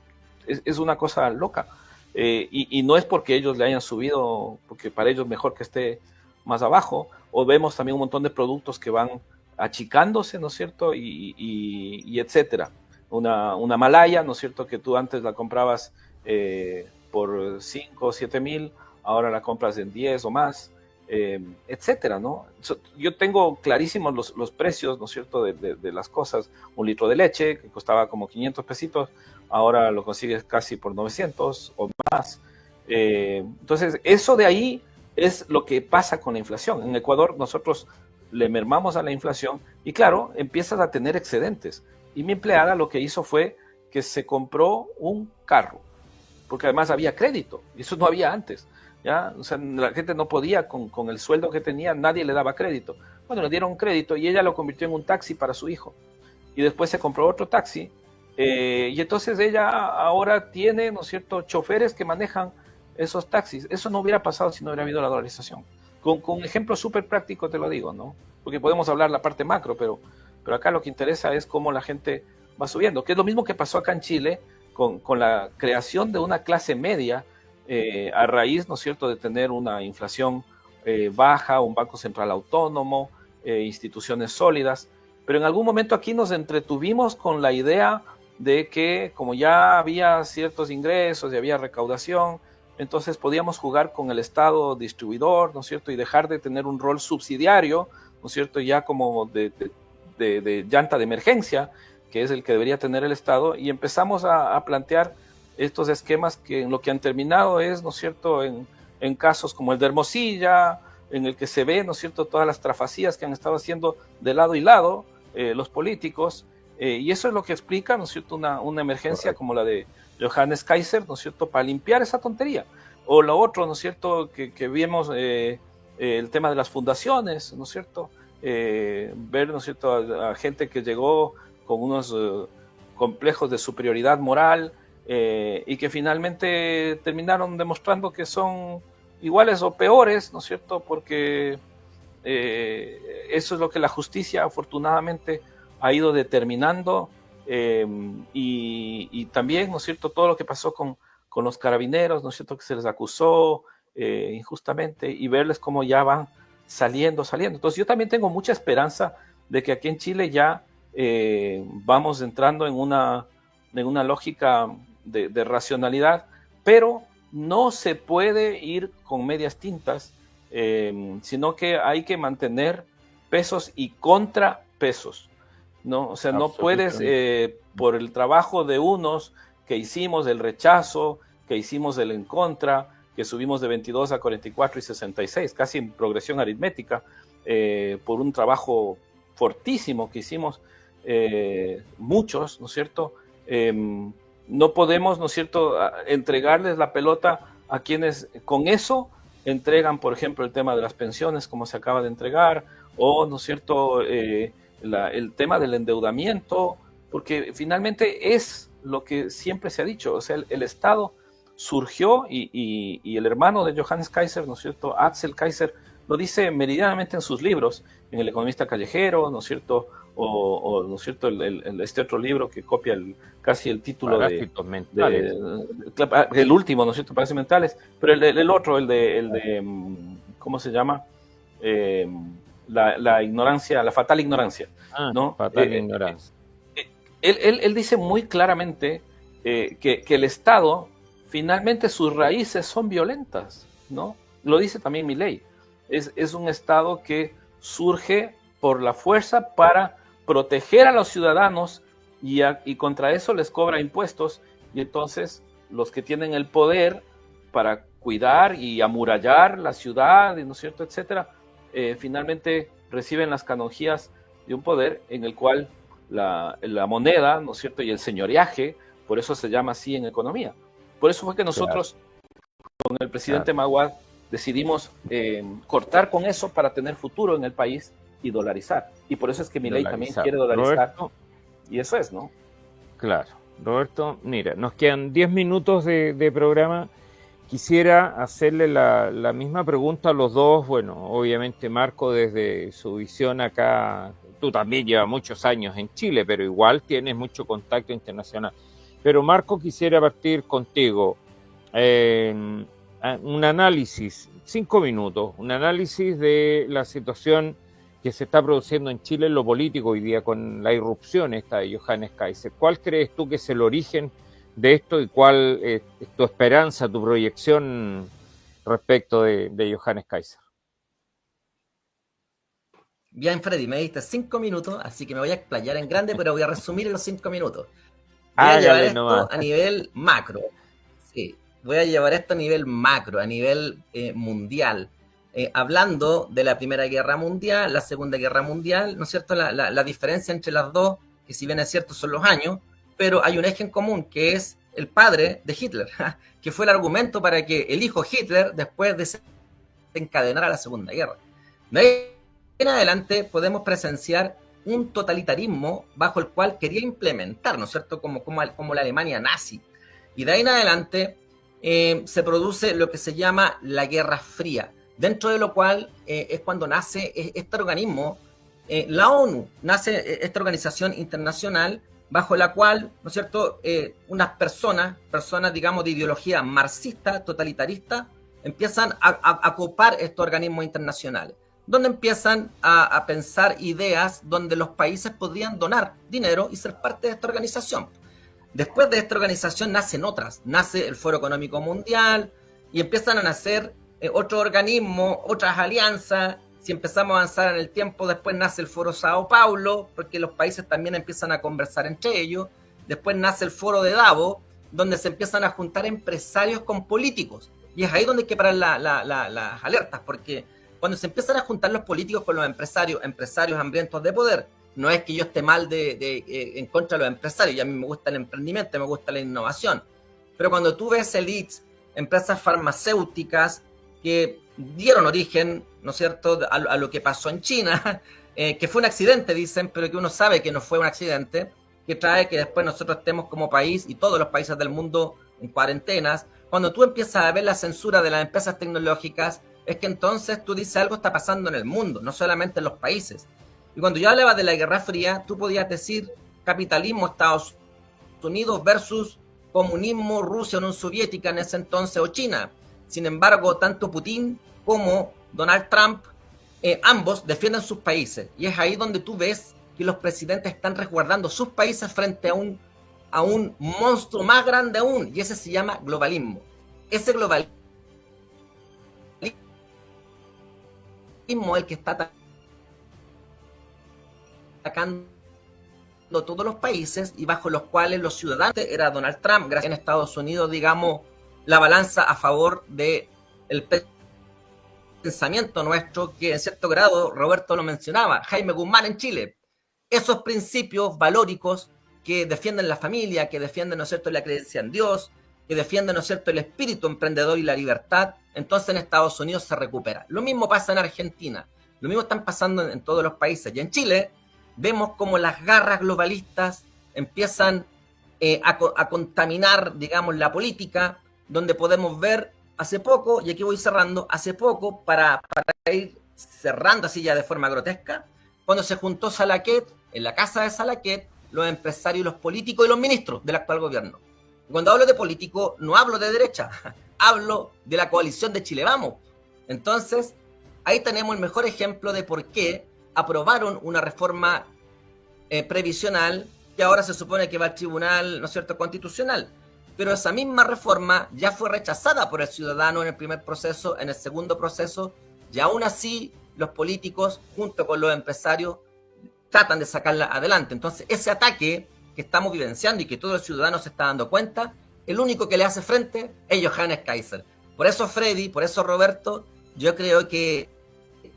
es una cosa loca. Y no es porque ellos le hayan subido, porque para ellos mejor que esté más abajo, o vemos también un montón de productos que van achicándose, ¿no es cierto?, y etcétera. Una malaya, ¿no es cierto?, que tú antes la comprabas por 5 o 7 mil, ahora la compras en 10 o más, etcétera, ¿no? Yo tengo clarísimos los precios, ¿no es cierto?, de las cosas. Un litro de leche que costaba como 500 pesitos, ahora lo consigues casi por 900 o más. Entonces, eso de ahí es lo que pasa con la inflación. En Ecuador nosotros le mermamos a la inflación y claro, empiezas a tener excedentes. Y mi empleada lo que hizo fue que se compró un carro, porque además había crédito, y eso no había antes, ¿ya? O sea, la gente no podía, con el sueldo que tenía, nadie le daba crédito. Bueno, le dieron crédito y ella lo convirtió en un taxi para su hijo. Y después se compró otro taxi, y entonces ella ahora tiene, ¿no es cierto?, choferes que manejan esos taxis. Eso no hubiera pasado si no hubiera habido la dolarización. Con un ejemplo súper práctico te lo digo, ¿no? Porque podemos hablar la parte macro, pero acá lo que interesa es cómo la gente va subiendo, que es lo mismo que pasó acá en Chile con la creación de una clase media a raíz, ¿no es cierto?, de tener una inflación baja, un banco central autónomo, instituciones sólidas. Pero en algún momento aquí nos entretuvimos con la idea de que como ya había ciertos ingresos y había recaudación, entonces podíamos jugar con el Estado distribuidor, ¿no es cierto?, y dejar de tener un rol subsidiario, ¿no es cierto?, ya como de llanta de emergencia, que es el que debería tener el Estado, y empezamos a plantear estos esquemas que en lo que han terminado es, ¿no es cierto?, en casos como el de Hermosilla, en el que se ve, ¿no es cierto?, todas las trafacías que han estado haciendo de lado y lado los políticos, y eso es lo que explica, ¿no es cierto?, una emergencia como la de Johannes Kaiser, ¿no es cierto?, para limpiar esa tontería. O lo otro, ¿no es cierto?, que vimos el tema de las fundaciones, ¿no es cierto?, ver, ¿no es cierto?, a gente que llegó con complejos de superioridad moral, y que finalmente terminaron demostrando que son iguales o peores, ¿no es cierto? Porque eso es lo que la justicia afortunadamente ha ido determinando, y también, ¿no es cierto?, todo lo que pasó con los carabineros, ¿no es cierto?, que se les acusó injustamente, y verles cómo ya van saliendo. Entonces yo también tengo mucha esperanza de que aquí en Chile ya vamos entrando en una lógica de racionalidad, pero no se puede ir con medias tintas, sino que hay que mantener pesos y contrapesos, ¿no? O sea, no puedes, por el trabajo de unos que hicimos, el rechazo, que hicimos el en contra, que subimos de 22 a 44 y 66, casi en progresión aritmética, por un trabajo fortísimo que hicimos muchos, ¿no es cierto? No podemos, ¿no es cierto?, entregarles la pelota a quienes con eso entregan, por ejemplo, el tema de las pensiones, como se acaba de entregar, o, ¿no es cierto?, el tema del endeudamiento, porque finalmente es lo que siempre se ha dicho. O sea, el Estado surgió, y el hermano de Johannes Kaiser, ¿no es cierto?, Axel Kaiser, lo dice meridianamente en sus libros, en El economista callejero, ¿no es cierto?, o ¿no es cierto?, este otro libro que copia casi el título Parásitos mentales. el último, ¿no es cierto?, Parásitos mentales, pero el otro, el de ¿cómo se llama?, la ignorancia, la fatal ignorancia, ¿no? Fatal ignorancia. Él dice muy claramente que el Estado, finalmente sus raíces son violentas, ¿no? Lo dice también Milei. Es un Estado que surge por la fuerza para proteger a los ciudadanos, y contra eso les cobra impuestos, y entonces los que tienen el poder para cuidar y amurallar la ciudad, ¿no es cierto?, etcétera, finalmente reciben las canonjías de un poder en el cual la moneda, ¿no es cierto?, y el señoreaje, por eso se llama así en economía. Por eso fue que nosotros, con el presidente Maguad, decidimos cortar con eso para tener futuro en el país y dolarizar. Y por eso es que Milei también quiere dolarizar. Roberto, y eso es, ¿no? Claro. Roberto, mira, nos quedan 10 minutos de programa. Quisiera hacerle la misma pregunta a los dos. Bueno, obviamente Marco, desde su visión acá, tú también llevas muchos años en Chile, pero igual tienes mucho contacto internacional. Pero Marco, quisiera partir contigo. Un análisis, 5 minutos, un análisis de la situación que se está produciendo en Chile en lo político hoy día con la irrupción esta de Johannes Kaiser. ¿Cuál crees tú que es el origen de esto y cuál es tu esperanza, tu proyección respecto de Johannes Kaiser? Bien, Freddy, me diste 5 minutos, así que me voy a explayar en grande, pero voy a resumir en los 5 minutos. Voy a llevar esto a nivel macro. Sí, voy a llevar esto a nivel macro, a nivel mundial. Hablando de la Primera Guerra Mundial, la Segunda Guerra Mundial, ¿no es cierto? La diferencia entre las dos, que si bien es cierto son los años, pero hay un eje en común, que es el padre de Hitler, que fue el argumento para que el hijo Hitler después desencadenara la Segunda Guerra. De ahí en adelante podemos presenciar un totalitarismo bajo el cual quería implementar, ¿no es cierto?, como la Alemania nazi. Y de ahí en adelante se produce lo que se llama la Guerra Fría, dentro de lo cual es cuando nace este organismo, la ONU, nace esta organización internacional bajo la cual, ¿no es cierto?, unas personas, digamos, de ideología marxista, totalitarista, empiezan a copar estos organismos internacionales, donde empiezan a pensar ideas donde los países podrían donar dinero y ser parte de esta organización. Después de esta organización nacen otras, nace el Foro Económico Mundial y empiezan a nacer otros organismos, otras alianzas. Si empezamos a avanzar en el tiempo, después nace el Foro Sao Paulo, porque los países también empiezan a conversar entre ellos. Después nace el Foro de Davos, donde se empiezan a juntar empresarios con políticos. Y es ahí donde hay que parar las alertas, porque cuando se empiezan a juntar los políticos con los empresarios hambrientos de poder, no es que yo esté mal en contra de los empresarios, y a mí me gusta el emprendimiento, me gusta la innovación. Pero cuando tú ves elites, empresas farmacéuticas que dieron origen, ¿no es cierto?, a lo que pasó en China, que fue un accidente, dicen, pero que uno sabe que no fue un accidente, que trae que después nosotros estemos como país y todos los países del mundo en cuarentenas. Cuando tú empiezas a ver la censura de las empresas tecnológicas, es que entonces tú dices algo está pasando en el mundo, no solamente en los países. Y cuando yo hablaba de la Guerra Fría, tú podías decir capitalismo Estados Unidos versus comunismo Rusia, Unión Soviética en ese entonces, o China. Sin embargo, tanto Putin como Donald Trump, ambos defienden sus países. Y es ahí donde tú ves que los presidentes están resguardando sus países frente a un monstruo más grande aún, y ese se llama globalismo. Ese globalismo es el que está atacando todos los países y bajo los cuales los ciudadanos era Donald Trump. Gracias en Estados Unidos, digamos, la balanza a favor de el pensamiento nuestro, que en cierto grado Roberto lo mencionaba, Jaime Guzmán en Chile. Esos principios valóricos que defienden la familia, que defienden, ¿no es cierto?, la creencia en Dios, que defienden, ¿no es cierto?, el espíritu emprendedor y la libertad, entonces en Estados Unidos se recupera. Lo mismo pasa en Argentina, lo mismo están pasando en todos los países. Y en Chile vemos como las garras globalistas empiezan a contaminar, digamos, la política, donde podemos ver hace poco, y aquí voy cerrando, hace poco, para ir cerrando así ya de forma grotesca, cuando se juntó Salaquet, en la casa de Salaquet, los empresarios, los políticos y los ministros del actual gobierno. Y cuando hablo de político, no hablo de derecha, hablo de la coalición de Chile Vamos. Entonces, ahí tenemos el mejor ejemplo de por qué aprobaron una reforma previsional que ahora se supone que va al Tribunal, ¿no es cierto?, Constitucional. Pero esa misma reforma ya fue rechazada por el ciudadano en el primer proceso, en el segundo proceso, y aún así los políticos, junto con los empresarios, tratan de sacarla adelante. Entonces, ese ataque que estamos vivenciando y que todo el ciudadano se está dando cuenta, el único que le hace frente es Johannes Kaiser. Por eso, Freddy, por eso, Roberto, yo creo que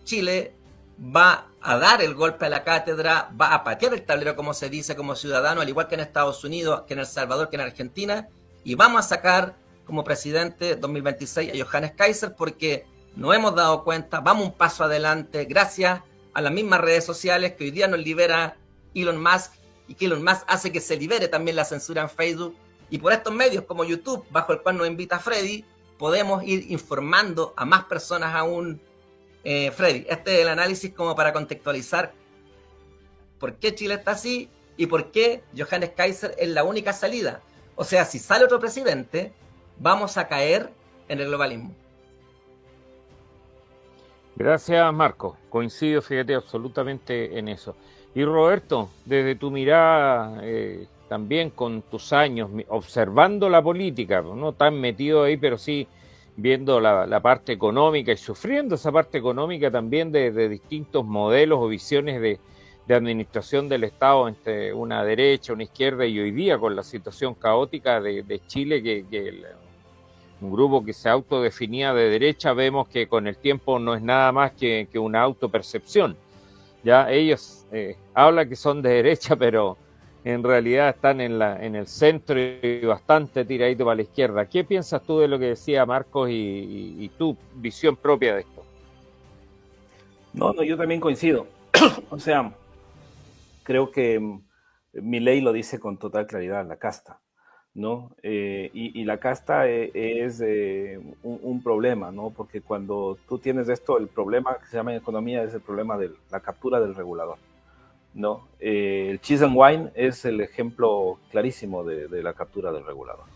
Chile va a dar el golpe a la cátedra, va a patear el tablero, como se dice, como ciudadano, al igual que en Estados Unidos, que en El Salvador, que en Argentina, y vamos a sacar como presidente 2026 a Johannes Kaiser, porque nos hemos dado cuenta, vamos un paso adelante, gracias a las mismas redes sociales que hoy día nos libera Elon Musk, y que Elon Musk hace que se libere también la censura en Facebook, y por estos medios como YouTube, bajo el cual nos invita Freddy, podemos ir informando a más personas aún. Freddy, este es el análisis como para contextualizar por qué Chile está así y por qué Johannes Kaiser es la única salida. O sea, si sale otro presidente, vamos a caer en el globalismo. Gracias, Marco. Coincido, fíjate, absolutamente en eso. Y Roberto, desde tu mirada, también con tus años, observando la política, no tan metido ahí, pero sí viendo la parte económica y sufriendo esa parte económica también de distintos modelos o visiones de administración del Estado entre una derecha, una izquierda, y hoy día con la situación caótica de Chile, un grupo que se autodefinía de derecha, vemos que con el tiempo no es nada más que una autopercepción. Ya ellos hablan que son de derecha, pero en realidad están en el centro y bastante tiradito para la izquierda. ¿Qué piensas tú de lo que decía Marcos y tu visión propia de esto? No, yo también coincido. O sea, creo que Milei lo dice con total claridad, la casta, ¿no? Y la casta es un problema, ¿no? Porque cuando tú tienes esto, el problema que se llama en economía es el problema de la captura del regulador, ¿no? El cheese and wine es el ejemplo clarísimo de la captura del regulador.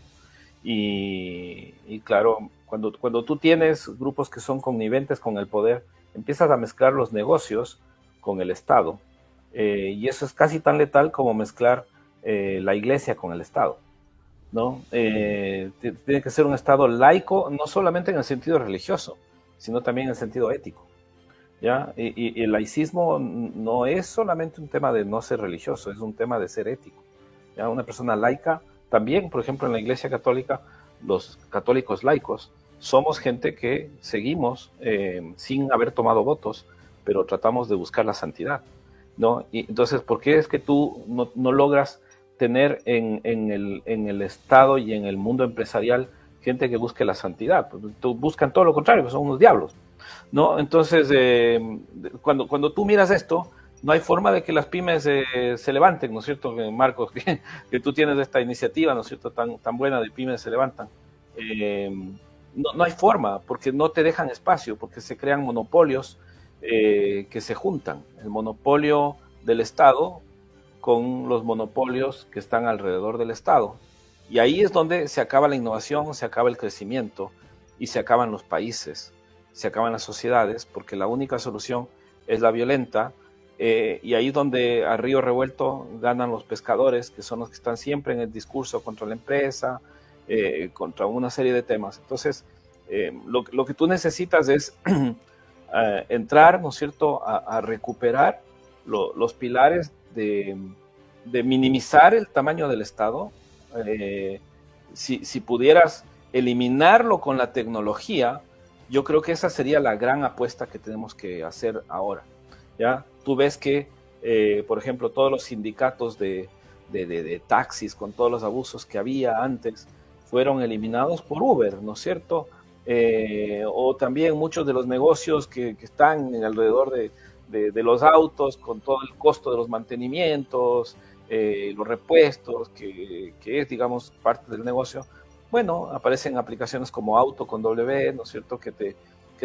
Y claro, cuando tú tienes grupos que son conniventes con el poder, empiezas a mezclar los negocios con el Estado. Y eso es casi tan letal como mezclar la iglesia con el Estado, ¿no? Tiene que ser un Estado laico, no solamente en el sentido religioso, sino también en el sentido ético, ¿ya? Y el laicismo no es solamente un tema de no ser religioso, es un tema de ser ético, ¿ya? Una persona laica, también, por ejemplo, en la Iglesia Católica, los católicos laicos, somos gente que seguimos sin haber tomado votos, pero tratamos de buscar la santidad, ¿no? Y entonces, ¿por qué es que tú no logras tener en el Estado y en el mundo empresarial gente que busque la santidad? Pues, buscan todo lo contrario, que son unos diablos, ¿no? Entonces, cuando tú miras esto, no hay forma de que las pymes se levanten, ¿no es cierto, Marcos? Que tú tienes esta iniciativa, ¿no es cierto?, tan buena de pymes se levantan. No hay forma, porque no te dejan espacio, porque se crean monopolios que se juntan. El monopolio del Estado con los monopolios que están alrededor del Estado. Y ahí es donde se acaba la innovación, se acaba el crecimiento y se acaban los países, se acaban las sociedades, porque la única solución es la violenta. Y ahí es donde a río revuelto ganan los pescadores, que son los que están siempre en el discurso contra la empresa, contra una serie de temas. Entonces, lo que tú necesitas es entrar, ¿no es cierto?, a recuperar los pilares de minimizar el tamaño del Estado. Si pudieras eliminarlo con la tecnología, yo creo que esa sería la gran apuesta que tenemos que hacer ahora. ¿Ya? Tú ves que, por ejemplo, todos los sindicatos de taxis, con todos los abusos que había antes, fueron eliminados por Uber, ¿no es cierto? O también muchos de los negocios que están alrededor de los autos, con todo el costo de los mantenimientos, los repuestos, que es, digamos, parte del negocio. Bueno, aparecen aplicaciones como Auto con W, ¿no es cierto?, que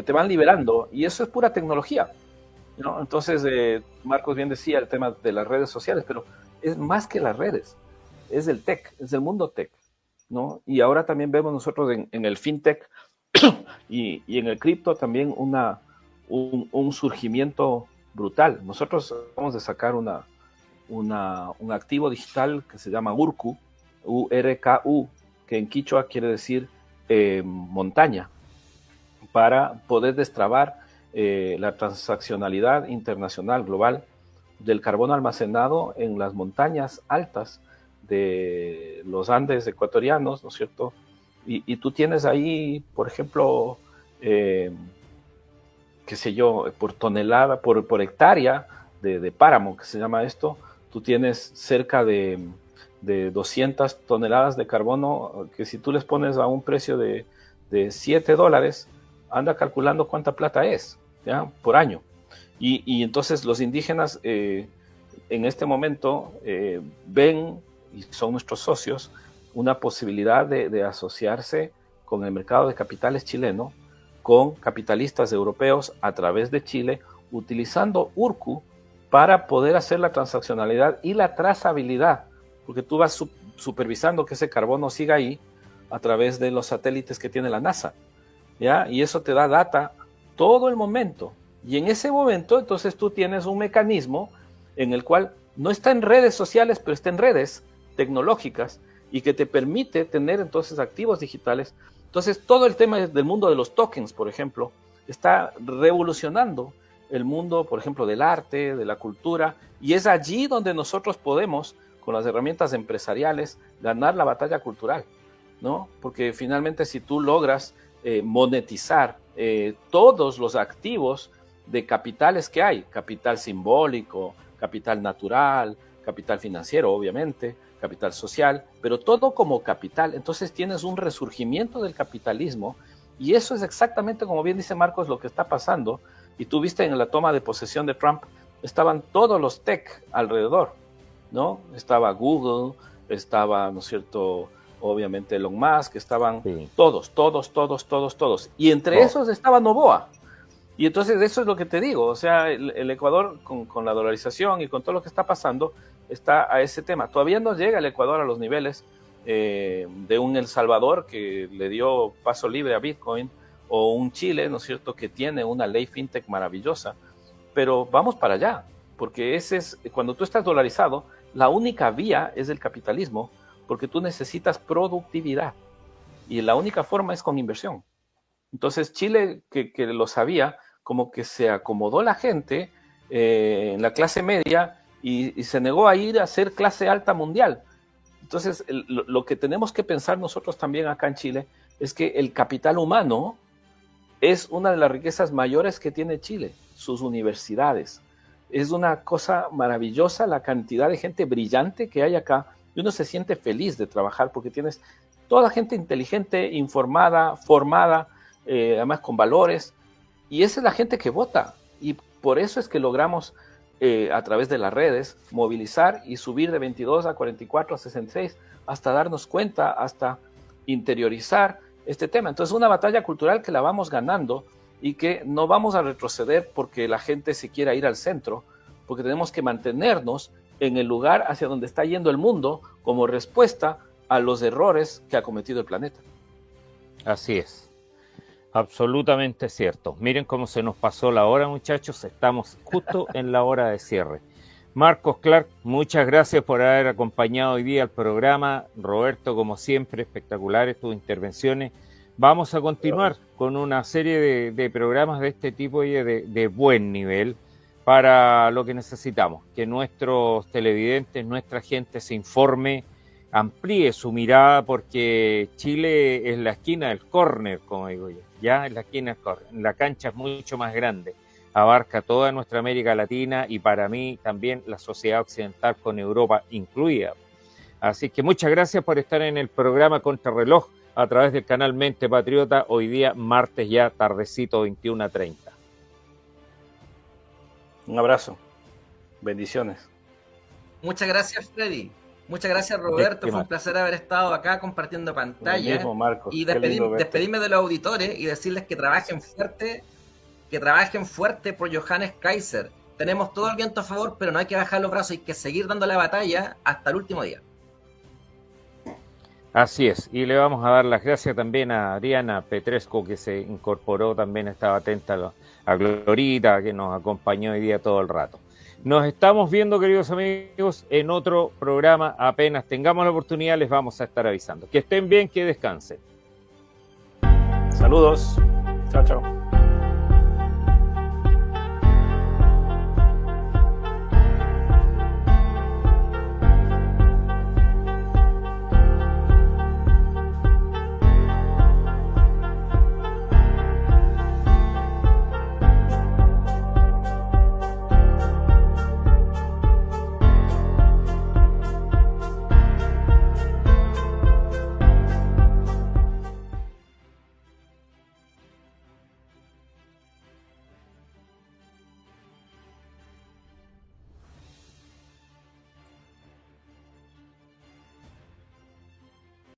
te van liberando, y eso es pura tecnología, ¿no? Entonces, Marcos bien decía el tema de las redes sociales, pero es más que las redes, es el tech, es el mundo tech, ¿no? Y ahora también vemos nosotros en el fintech y en el cripto también un surgimiento brutal. Nosotros vamos a sacar un activo digital que se llama URKU, URKU, que en quichua quiere decir montaña, para poder destrabar la transaccionalidad internacional global del carbón almacenado en las montañas altas de los Andes ecuatorianos, ¿no es cierto? Y tú tienes ahí, por ejemplo, qué sé yo, por tonelada, por hectárea de páramo, que se llama esto, tú tienes cerca de 200 toneladas de carbono, que si tú les pones a un precio de $7, anda calculando cuánta plata es, ¿ya?, por año. Y entonces los indígenas en este momento ven, y son nuestros socios, una posibilidad de asociarse con el mercado de capitales chileno, con capitalistas europeos a través de Chile, utilizando URKU para poder hacer la transaccionalidad y la trazabilidad, porque tú vas supervisando que ese carbono siga ahí a través de los satélites que tiene la NASA, ¿ya? Y eso te da data todo el momento. Y en ese momento, entonces tú tienes un mecanismo en el cual no está en redes sociales, pero está en redes tecnológicas y que te permite tener entonces activos digitales. Entonces todo el tema del mundo de los tokens, por ejemplo, está revolucionando el mundo, por ejemplo, del arte, de la cultura, y es allí donde nosotros podemos, con las herramientas empresariales, ganar la batalla cultural, ¿no? Porque finalmente si tú logras monetizar todos los activos de capitales que hay, capital simbólico, capital natural, capital financiero, obviamente, capital social, pero todo como capital, entonces tienes un resurgimiento del capitalismo, y eso es exactamente, como bien dice Marcos, lo que está pasando. Y tú viste en la toma de posesión de Trump, estaban todos los tech alrededor, ¿no? Estaba Google, estaba, ¿no es cierto?, obviamente Elon Musk, estaban todos. Y entre esos estaba Noboa. Y entonces eso es lo que te digo, o sea, el Ecuador con la dolarización y con todo lo que está pasando, está a ese tema. Todavía no llega el Ecuador a los niveles de un El Salvador que le dio paso libre a Bitcoin, o un Chile, ¿no es cierto?, que tiene una ley fintech maravillosa, pero vamos para allá, porque ese es, cuando tú estás dolarizado, la única vía es el capitalismo, porque tú necesitas productividad, y la única forma es con inversión. Entonces Chile, que lo sabía, como que se acomodó la gente en la clase media y se negó a ir a ser clase alta mundial. Entonces lo que tenemos que pensar nosotros también acá en Chile es que el capital humano es una de las riquezas mayores que tiene Chile, sus universidades. Es una cosa maravillosa la cantidad de gente brillante que hay acá, y uno se siente feliz de trabajar porque tienes toda gente inteligente, informada, formada, además con valores, y esa es la gente que vota, y por eso es que logramos a través de las redes, movilizar y subir de 22 a 44 a 66, hasta darnos cuenta, hasta interiorizar este tema. Entonces, una batalla cultural que la vamos ganando y que no vamos a retroceder porque la gente se quiera ir al centro, porque tenemos que mantenernos en el lugar hacia donde está yendo el mundo como respuesta a los errores que ha cometido el planeta. Así es, absolutamente cierto. Miren cómo se nos pasó la hora, muchachos, estamos justo en la hora de cierre. Marcos Clark, muchas gracias por haber acompañado hoy día al programa. Roberto, como siempre, espectaculares tus intervenciones. Vamos a continuar con una serie de programas de este tipo y de buen nivel para lo que necesitamos, que nuestros televidentes, nuestra gente se informe, amplíe su mirada, porque Chile es la esquina del córner, como digo yo, ya es la esquina del córner. La cancha es mucho más grande, abarca toda nuestra América Latina y para mí también la sociedad occidental con Europa incluida. Así que muchas gracias por estar en el programa Contrarreloj a través del canal Mente Patriota, hoy día martes ya tardecito 21:30. Un abrazo, bendiciones. Muchas gracias, Freddy. Muchas gracias, Roberto. Fue un placer haber estado acá compartiendo pantalla. Mismo, Marcos. Y despedirme de los auditores y decirles que trabajen fuerte por Johannes Kaiser. Tenemos todo el viento a favor, pero no hay que bajar los brazos, hay que seguir dando la batalla hasta el último día. Así es, y le vamos a dar las gracias también a Diana Petrescu, que se incorporó, también estaba atenta a Glorita, que nos acompañó hoy día todo el rato. Nos estamos viendo, queridos amigos, en otro programa. Apenas tengamos la oportunidad les vamos a estar avisando. Que estén bien, que descansen. Saludos. Chao, chao.